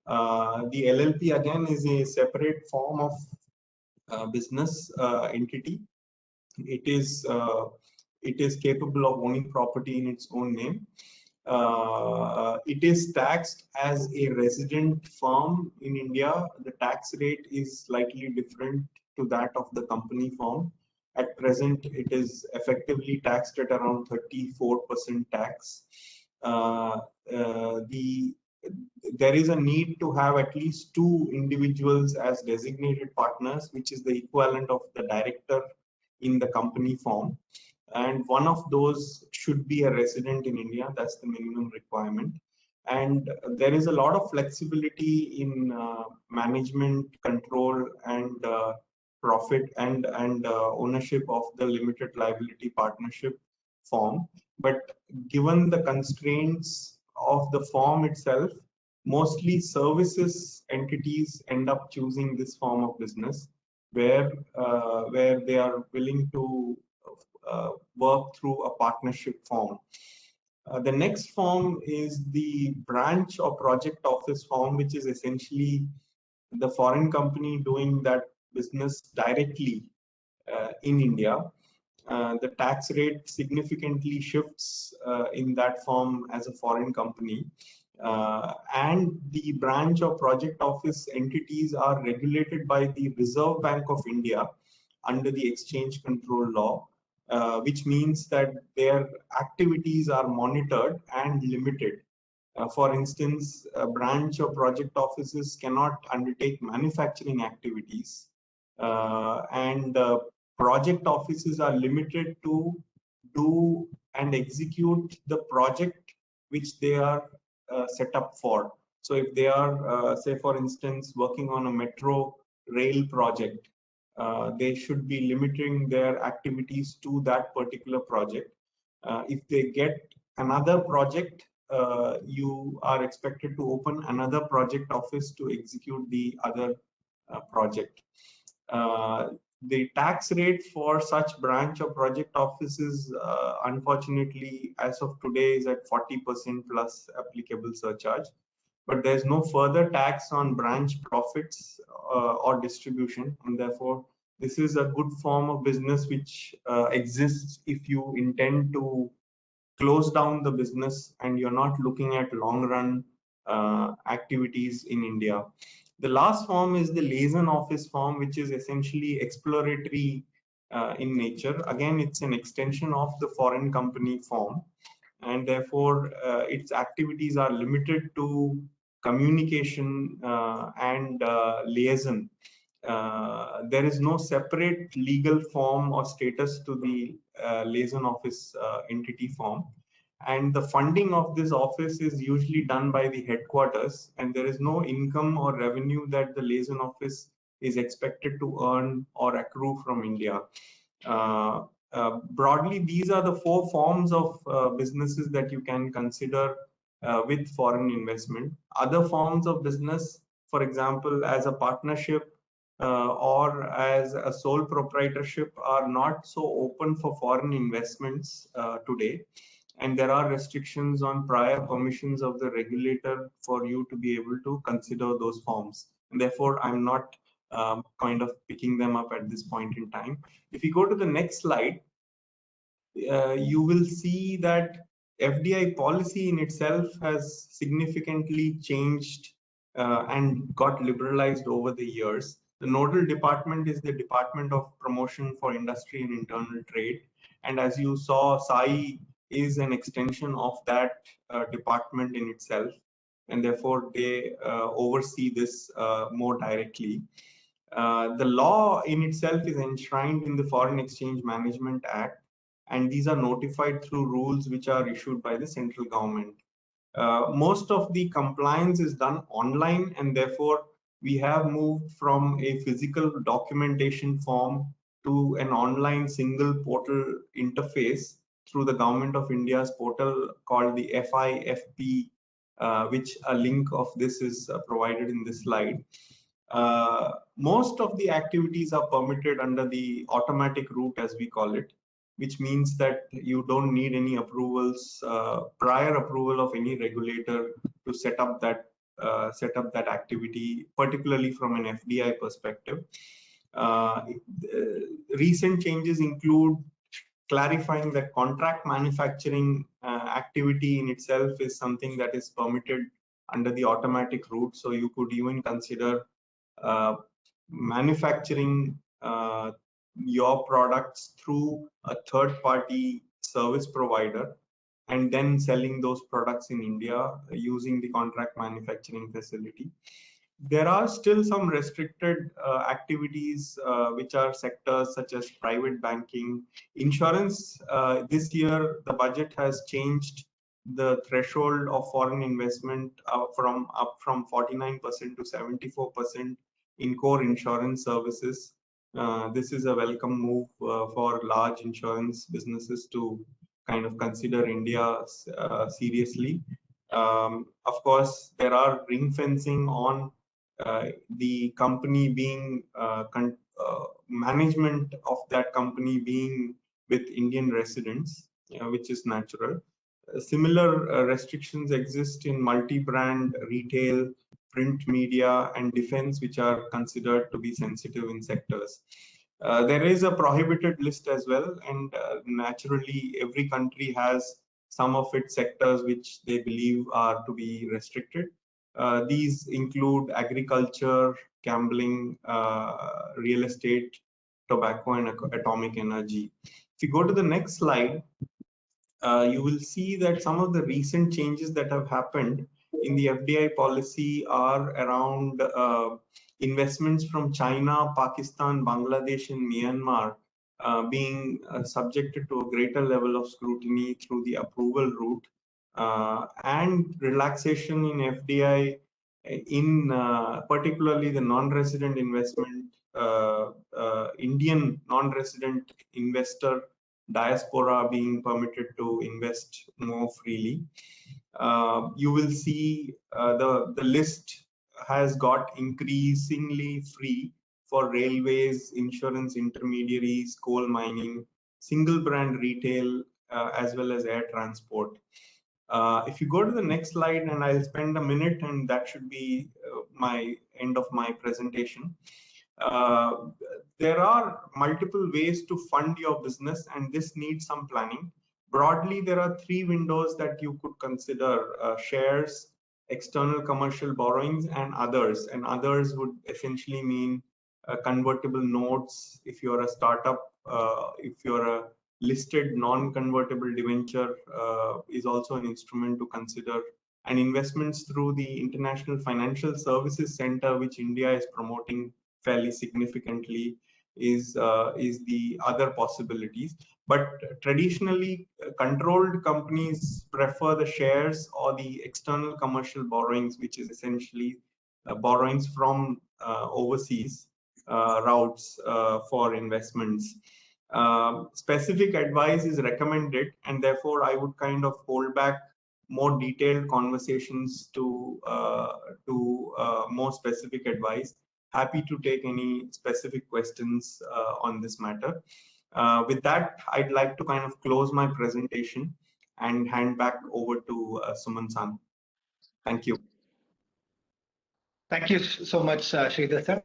The LLP again is a separate form of business entity. It is capable of owning property in its own name. It is taxed as a resident firm in India. The tax rate is slightly different to that of the company firm, At present, it is effectively taxed at around 34% tax. There is a need to have at least 2 individuals as designated partners, which is the equivalent of the director in the company form. And one of those should be a resident in India. That's the minimum requirement. And there is a lot of flexibility in management, control, and profit and ownership of the limited liability partnership form. But given the constraints of the form itself, mostly services entities end up choosing this form of business, where they are willing to work through a partnership form. The next form is the branch or project office form, which is essentially the foreign company doing that business directly in India. The tax rate significantly shifts in that form as a foreign company. And the branch or project office entities are regulated by the Reserve Bank of India under the exchange control law, which means that their activities are monitored and limited. For instance, branch or project offices cannot undertake manufacturing activities, and project offices are limited to do and execute the project which they are set up for. So if they are, say for instance, working on a metro rail project, they should be limiting their activities to that particular project. If they get another project, you are expected to open another project office to execute the other project. The tax rate for such branch or project offices, unfortunately, as of today, is at 40% plus applicable surcharge. But there's no further tax on branch profits or distribution, and therefore this is a good form of business which exists if you intend to close down the business and you're not looking at long run activities in India. The last form is the liaison office form, which is essentially exploratory in nature. Again, it's an extension of the foreign company form, and therefore its activities are limited to communication and liaison. There is no separate legal form or status to the liaison office entity form, and the funding of this office is usually done by the headquarters, and there is no income or revenue that the liaison office is expected to earn or accrue from India. Broadly, these are the 4 forms of businesses that you can consider with foreign investment. Other forms of business, for example, as a partnership or as a sole proprietorship, are not so open for foreign investments today. And there are restrictions on prior permissions of the regulator for you to be able to consider those forms. And therefore, I'm not kind of picking them up at this point in time. If you go to the next slide, you will see that FDI policy in itself has significantly changed and got liberalized over the years. The nodal department is the Department of Promotion for Industry and Internal Trade. And as you saw, SAI is an extension of that department in itself. And therefore, they oversee this more directly. The law in itself is enshrined in the Foreign Exchange Management Act, and these are notified through rules which are issued by the central government. Most of the compliance is done online, and therefore we have moved from a physical documentation form to an online single portal interface through the Government of India's portal called the FIFP, which a link of this is provided in this slide. Most of the activities are permitted under the automatic route, as we call it, which means that you don't need any approvals, prior approval of any regulator to set up that activity, particularly from an FDI perspective. Recent changes include clarifying that contract manufacturing activity in itself is something that is permitted under the automatic route. So you could even consider manufacturing your products through a third-party service provider and then selling those products in India using the contract manufacturing facility. There are still some restricted activities, which are sectors such as private banking, insurance. This year, the budget has changed the threshold of foreign investment up from 49% to 74% in core insurance services. This is a welcome move for large insurance businesses to kind of consider India seriously. Of course, there are ring fencing on the company being management of that company being with Indian residents, which is natural. Similar restrictions exist in multi-brand retail, print media, and defense, which are considered to be sensitive in sectors. There is a prohibited list as well, and naturally every country has some of its sectors which they believe are to be restricted. These include agriculture, gambling, real estate, tobacco, and atomic energy. If you go to the next slide, you will see that some of the recent changes that have happened in the FDI policy are around investments from China, Pakistan, Bangladesh, and Myanmar being subjected to a greater level of scrutiny through the approval route, and relaxation in FDI in particularly the non-resident investment, Indian non-resident investor diaspora being permitted to invest more freely. You will see the list has got increasingly free for railways, insurance intermediaries, coal mining, single brand retail, as well as air transport. If you go to the next slide, and I'll spend a minute, and that should be my end of my presentation. There are multiple ways to fund your business, and this needs some planning. Broadly, there are three windows that you could consider: shares, external commercial borrowings, and others. And others would essentially mean convertible notes if you're a startup, if you're a listed non-convertible debenture is also an instrument to consider, and investments through the International Financial Services Center, which India is promoting fairly significantly, is the other possibilities. But traditionally, controlled companies prefer the shares or the external commercial borrowings, which is essentially borrowings from overseas routes for investments. Specific advice is recommended, and therefore I would kind of hold back more detailed conversations to more specific advice. Happy to take any specific questions on this matter. With that, I'd like to kind of close my presentation and hand back over to Suman-san. Thank you. Thank you so much, Sridhar sir.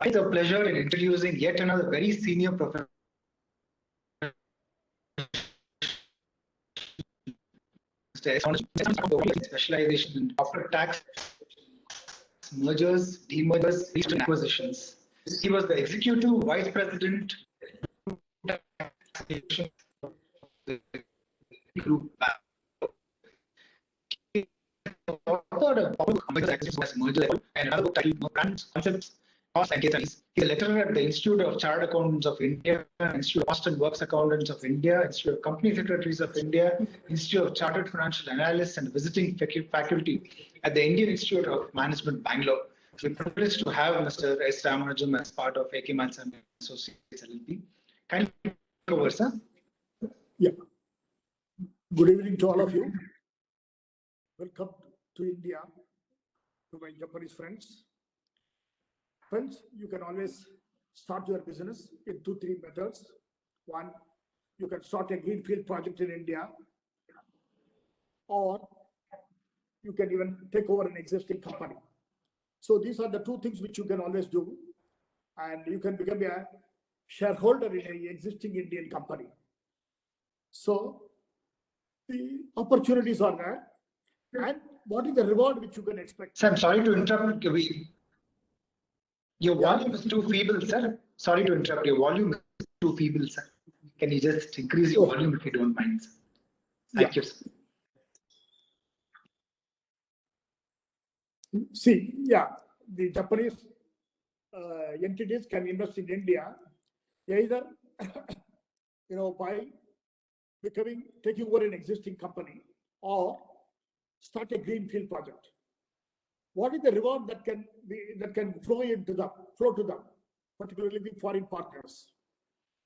It's a pleasure in introducing yet another very senior professor, specialization in corporate tax, mergers, demergers, and acquisitions. He was the executive vice president of the group. He authored a book as merger and another book titled Brands, Concepts, Costs and Case Studies. He's a lecturer at the Institute of Chartered Accountants of India, Institute of Boston Works Accountants of India, Institute of Company Secretaries of India, Institute of Chartered Financial Analysts, and visiting faculty at the Indian Institute of Management, Bangalore. We're privileged to have Mr. S. Ramanujam as part of A.K. Malsan Associates LLP. Kindly take over, sir. Yeah. Good evening to all of you. Welcome to India, to my Japanese friends. Friends, you can always start your business in 2-3 methods. One, you can start a greenfield project in India, or you can even take over an existing company. So these are the two things which you can always do, and you can become a shareholder in an existing Indian company. So the opportunities are there, and what is the reward which you can expect? Sir, I'm sorry to interrupt. Your volume is too feeble, sir. Sorry to interrupt. Your volume is too feeble, sir. Can you just increase your volume if you don't mind, sir? Thank you, sir. See, yeah, the Japanese entities can invest in India either, by taking over an existing company or start a greenfield project. What is the reward that can flow to them, particularly the foreign partners?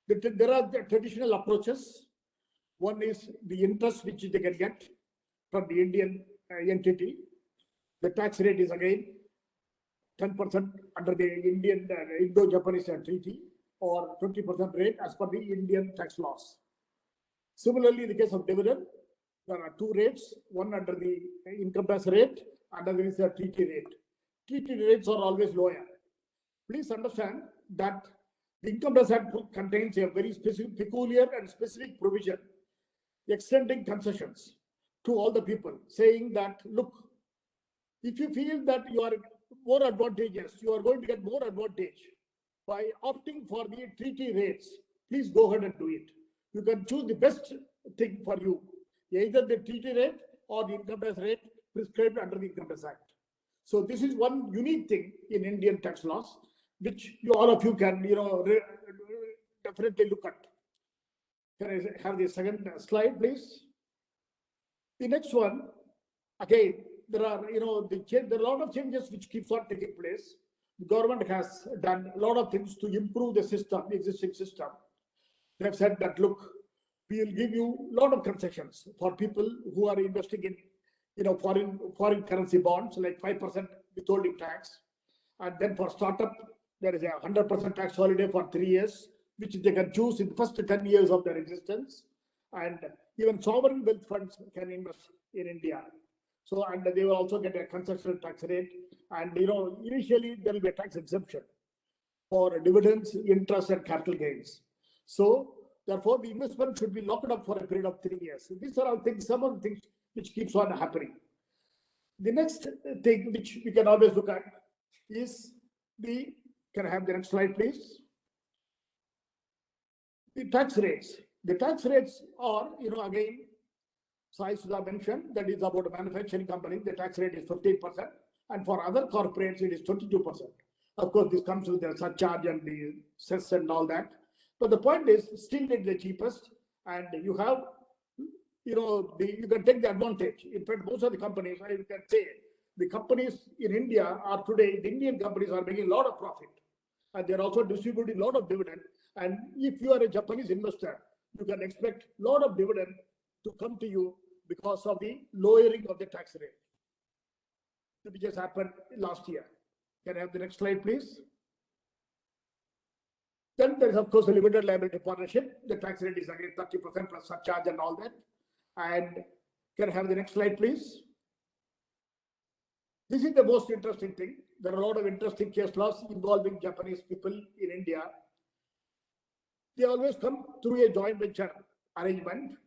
There are the traditional approaches. One is the interest which they can get from the Indian entity. The tax rate is again 10% under the Indian Indo-Japanese treaty, or 20% rate as per the Indian tax laws. Similarly, in the case of dividend, there are two rates, one under the income tax rate, another is the treaty rate. Treaty rates are always lower. Please understand that the Income Tax Act contains a very peculiar and specific provision extending concessions to all the people, saying that, look, if you feel that you are more advantageous, you are going to get more advantage by opting for the treaty rates, please go ahead and do it. You can choose the best thing for you, either the treaty rate or the income tax rate prescribed under the Income Tax Act. So this is one unique thing in Indian tax laws, which all of you can, definitely look at. Can I have the second slide, please? The next one, again, there are, there are a lot of changes which keeps on taking place. The government has done a lot of things to improve the system, the existing system. They have said that, look, we will give you a lot of concessions for people who are investing in, foreign currency bonds, like 5% withholding tax. And then for startup, there is a 100% tax holiday for 3 years, which they can choose in the first 10 years of their existence. And even sovereign wealth funds can invest in India. So, and they will also get a concessional tax rate. And, initially there will be a tax exemption for dividends, interest, and capital gains. So, therefore, the investment should be locked up for a period of 3 years. So these are all things, some of the things which keeps on happening. The next thing which we can always look at is can I have the next slide, please? The tax rates. The tax rates are, again, Sai Sudha mentioned that is about a manufacturing company, the tax rate is 15%, and for other corporates, it is 22%. Of course, this comes with the surcharge and the cess and all that. But the point is, still it is the cheapest, and you have, you can take the advantage. In fact, most of the companies, I can say, the companies in India are today, the Indian companies are making a lot of profit, and they're also distributing a lot of dividend. And if you are a Japanese investor, you can expect a lot of dividend to come to you because of the lowering of the tax rate, which just happened last year. Can I have the next slide, please? Then there is, of course, a limited liability partnership. The tax rate is again 30% plus surcharge and all that. And can I have the next slide, please? This is the most interesting thing. There are a lot of interesting case laws involving Japanese people in India. They always come through a joint venture arrangement.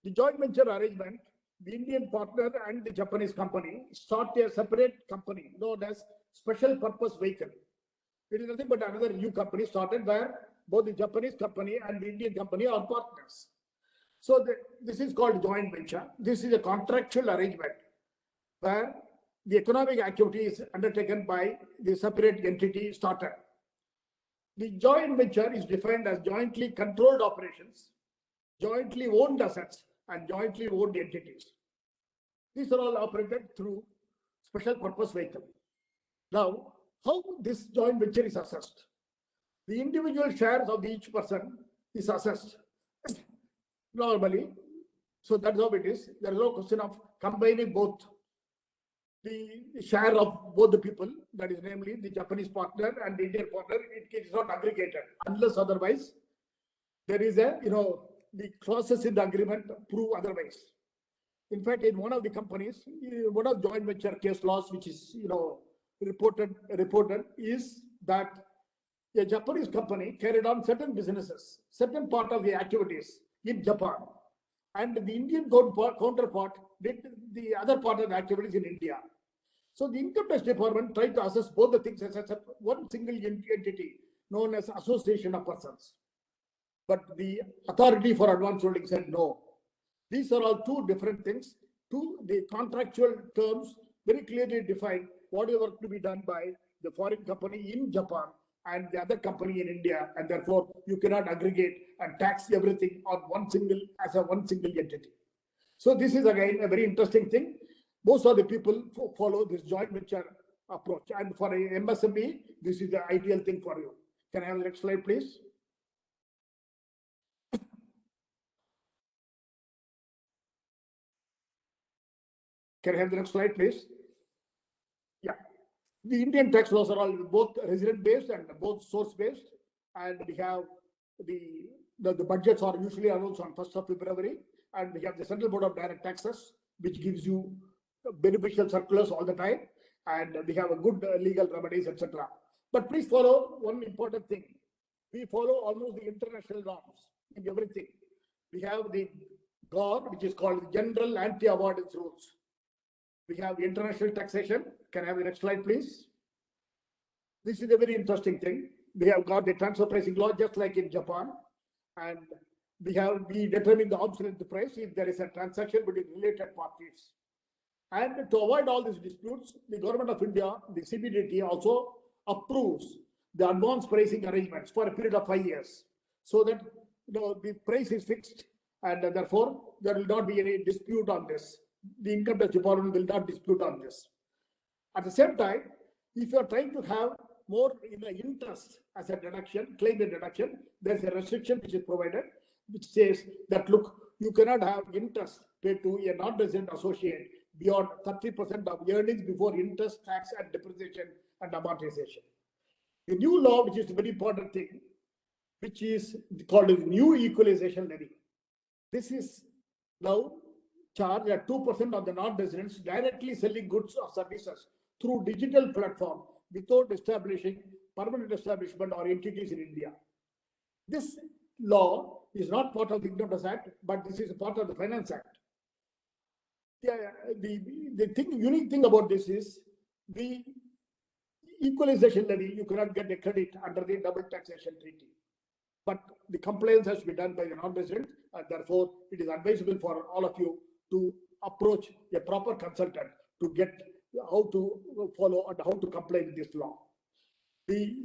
The joint venture arrangement, the Indian partner and the Japanese company start a separate company known as Special Purpose Vehicle. It is nothing but another new company started where both the Japanese company and the Indian company are partners. So this is called joint venture. This is a contractual arrangement where the economic activity is undertaken by the separate entity starter. The joint venture is defined as jointly controlled operations, jointly owned assets, and jointly owned entities. These are all operated through special purpose vehicle. Now, how this joint venture is assessed? The individual shares of each person is assessed normally. So that's how it is. There is no question of combining both the share of both the people, that is namely the Japanese partner and the Indian partner. It is not aggregated unless otherwise there is a, the clauses in the agreement prove otherwise. In fact, in one of the companies, one of joint venture case laws, which is, reported is that a Japanese company carried on certain businesses, certain part of the activities in Japan, and the Indian counterpart did the other part of the activities in India. So the Income Tax Department tried to assess both the things as one single entity, known as association of persons. But the authority for advanced holding said no. These are all two different things. The contractual terms very clearly define what is work to be done by the foreign company in Japan and the other company in India, and therefore you cannot aggregate and tax everything on one single entity. So this is again a very interesting thing. Most of the people follow this joint venture approach, and for a MSME, this is the ideal thing for you. Can I have the next slide, please? Can I have the next slide, please? Yeah. The Indian tax laws are all both resident-based and both source-based, and we have the budgets are usually announced on 1st of February, and we have the Central Board of Direct Taxes, which gives you beneficial circulars all the time, and we have a good legal remedies, etc. But please follow one important thing. We follow almost the international norms in everything. We have the GAR, which is called the General Anti-Avoidance Rules. We have international taxation. Can I have the next slide, please? This is a very interesting thing. We have got the transfer pricing law just like in Japan, and we determine the arm's length price if there is a transaction between related parties. And to avoid all these disputes, the Government of India, the CBDT, also approves the advanced pricing arrangements for a period of 5 years, so that the price is fixed, and therefore there will not be any dispute on this. The income tax department will not dispute on this. At the same time, if you are trying to have more interest as a deduction, claim a deduction, there's a restriction which is provided, which says that, look, you cannot have interest paid to a non-resident associate beyond 30% of earnings before interest, tax, and depreciation and amortization. The new law, which is a very important thing, which is called a new equalization levy. This is now charged at 2% of the non-residents directly selling goods or services through digital platform without establishing permanent establishment or entities in India. This law is not part of the Income Tax Act, but this is a part of the Finance Act. The unique thing about this is the equalization levy, you cannot get a credit under the double taxation treaty. But the compliance has to be done by the non-resident, and therefore it is advisable for all of you to approach a proper consultant to get how to follow and how to comply with this law. The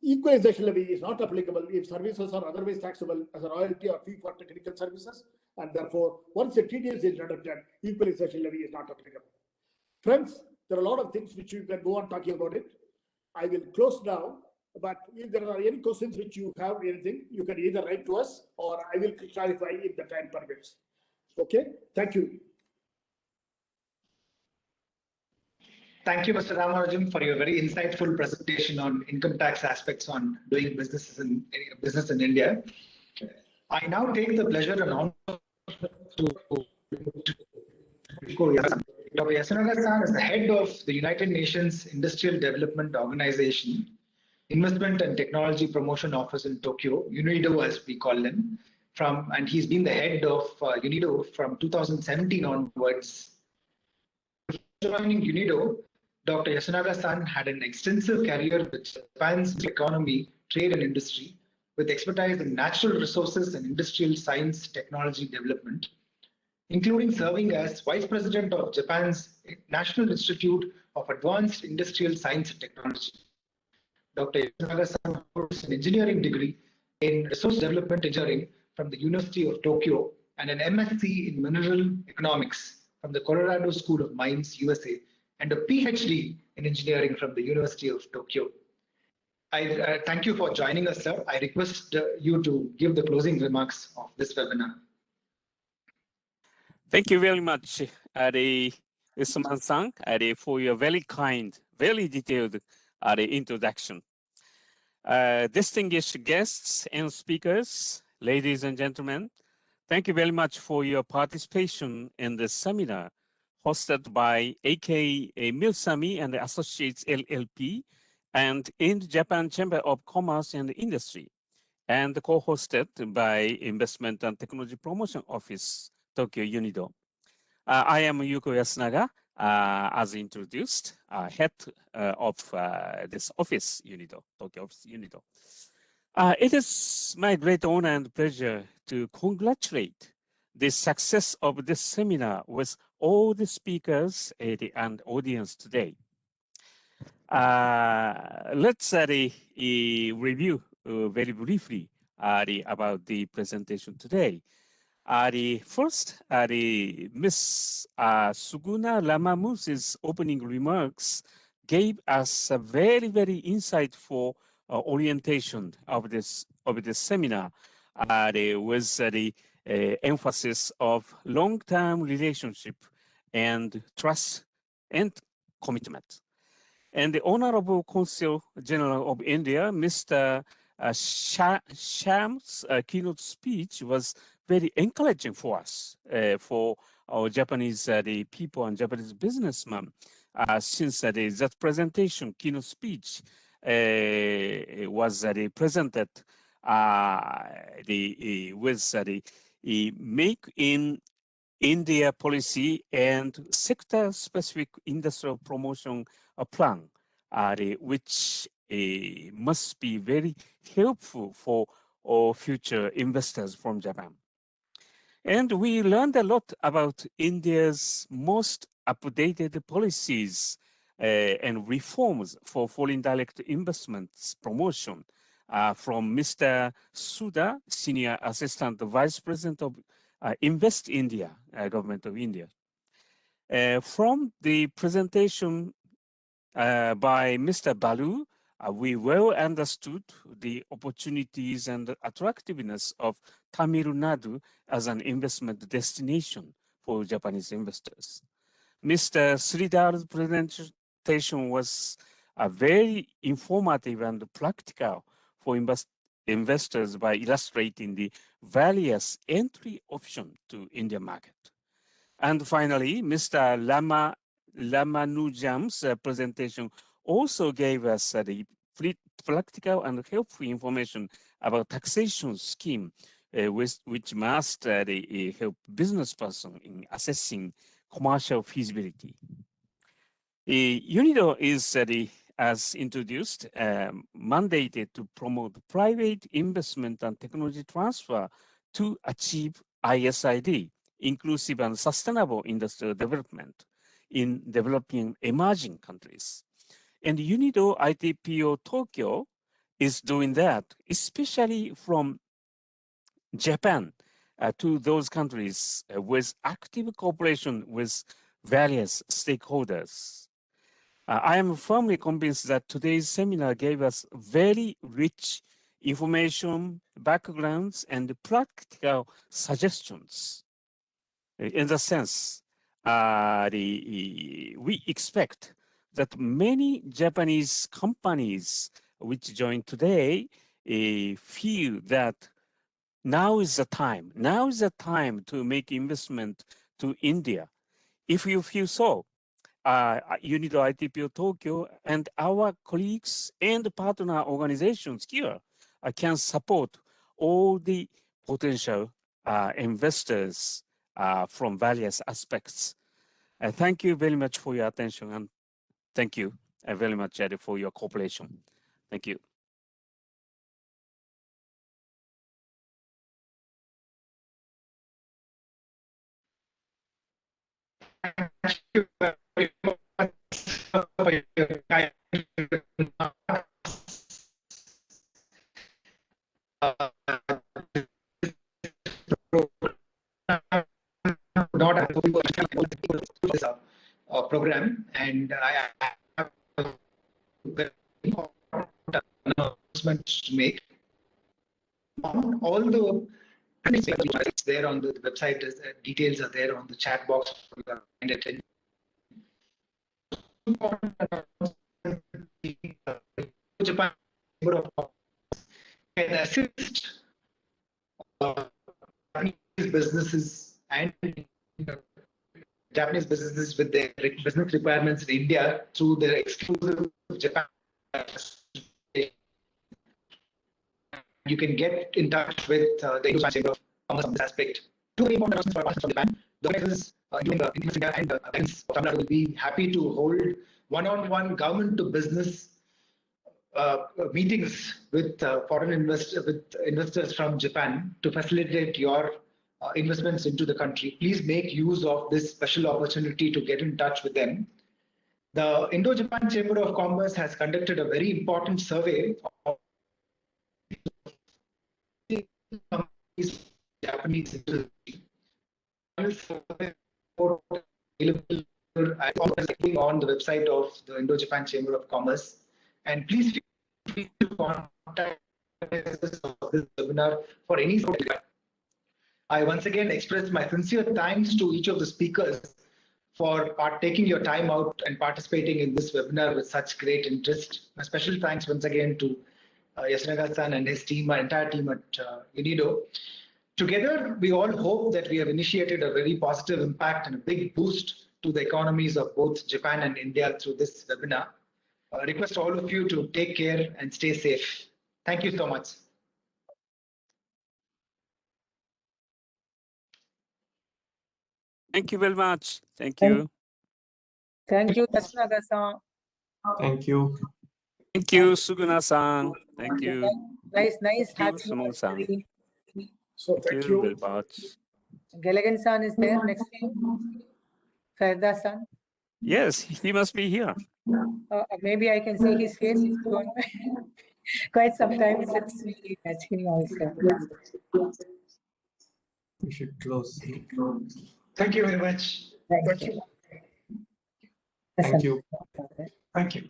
equalization levy is not applicable if services are otherwise taxable as a royalty or fee for technical services, and therefore once the TDS is deducted, equalization levy is not applicable. Friends, there are a lot of things which you can go on talking about it. I will close now, but if there are any questions which you have anything, you can either write to us or I will clarify if the time permits. Okay, thank you. Thank you, Mr. Ramarajam, for your very insightful presentation on income tax aspects on doing business in India. I now take the pleasure and honor to Dr. Yasunaga-san is the head of the United Nations Industrial Development Organization, Investment and Technology Promotion Office in Tokyo, UNIDO as we call them, and he's been the head of UNIDO from 2017 onwards. Joining UNIDO, Dr. Yasunaga-san had an extensive career with Japan's economy, trade and industry, with expertise in natural resources and industrial science technology development, including serving as Vice President of Japan's National Institute of Advanced Industrial Science and Technology. Dr. Yasunaga-san holds an engineering degree in Resource Development Engineering from the University of Tokyo and an MSc in Mineral Economics from the Colorado School of Mines, USA, and a PhD in engineering from the University of Tokyo. I thank you for joining us, sir. I request you to give the closing remarks of this webinar. Thank you very much, Usman-san, for your very kind, very detailed introduction. Distinguished guests and speakers, ladies and gentlemen, thank you very much for your participation in this seminar hosted by AK Milsami and Associates LLP and Indo-Japan Chamber of Commerce and Industry, and co-hosted by Investment and Technology Promotion Office, Tokyo UNIDO. I am Yuko Yasunaga, as introduced, head of this office, UNIDO, Tokyo office UNIDO. It is my great honor and pleasure to congratulate the success of this seminar with all the speakers and audience today. Let's review very briefly about the presentation today. First, Ms. Suguna Lamamu's opening remarks gave us a very, very insightful orientation of this seminar with the emphasis of long-term relationship and trust and commitment. And the Honorable Consul General of India, Mr. Sham's keynote speech was very encouraging for us, for our Japanese the people and Japanese businessmen, since that presentation, keynote speech, was presented with the Make in India policy and sector-specific industrial promotion plan, which must be very helpful for all future investors from Japan. And we learned a lot about India's most updated policies and reforms for foreign direct investments promotion from Mr. Suda, Senior Assistant Vice President of Invest India, Government of India. From the presentation by Mr. Balu, we well understood the opportunities and attractiveness of Tamil Nadu as an investment destination for Japanese investors. Mr. Sridhar's presentation was very informative and practical for investors by illustrating the various entry options to Indian market. And finally, Mr. Lamanujam's presentation also gave us the practical and helpful information about taxation scheme, which must help business person in assessing commercial feasibility. UNIDO is, as introduced, mandated to promote private investment and technology transfer to achieve ISID, inclusive and sustainable industrial development in developing emerging countries. And UNIDO ITPO Tokyo is doing that, especially from Japan to those countries with active cooperation with various stakeholders. I am firmly convinced that today's seminar gave us very rich information, backgrounds, and practical suggestions. In the sense, we expect that many Japanese companies which join today feel that now is the time to make investment to India. If you feel so, UNIDO ITPO Tokyo and our colleagues and partner organizations here can support all the potential investors from various aspects. Thank you very much for your attention, and thank you very much for your cooperation. Thank you. Thank you very much for your kind not this program, and I have announcements to make. All the it's there on the website. Details are there on the chat box. Japan can assist businesses and Japanese businesses with their business requirements in India through their exclusive Japan. You can get in touch with the Japan Chamber of Commerce on this aspect. Two very important announcements for partners from Japan. The organizers doing the India and the Tamil Nadu will be happy to hold one-on-one government to business meetings with investors from Japan to facilitate your investments into the country. Please make use of this special opportunity to get in touch with them. The Indo-Japan Chamber of Commerce has conducted a very important survey of Japanese industry. Available on the website of the Indo-Japan Chamber of Commerce. And please feel free to contact us of this webinar for any sort of. I once again express my sincere thanks to each of the speakers for taking your time out and participating in this webinar with such great interest. A special thanks once again to Yasunaga-san and his team, our entire team at UNIDO. Together, we all hope that we have initiated a very positive impact and a big boost to the economies of both Japan and India through this webinar. I request all of you to take care and stay safe. Thank you so much. Thank you very much. Thank you. Thank you, Yasunaga-san. Thank you. Thank you, Suguna-san. Thank you. Nice Thank you, having Suman-san. you. So Thank you very much. Gallagher-san is there next time. Ferda-san. Yes, he must be here. Maybe I can see his face. It's gone quite sometimes since we met him also. We should close. Thank you very much. Thank you. Thank you. Thank you.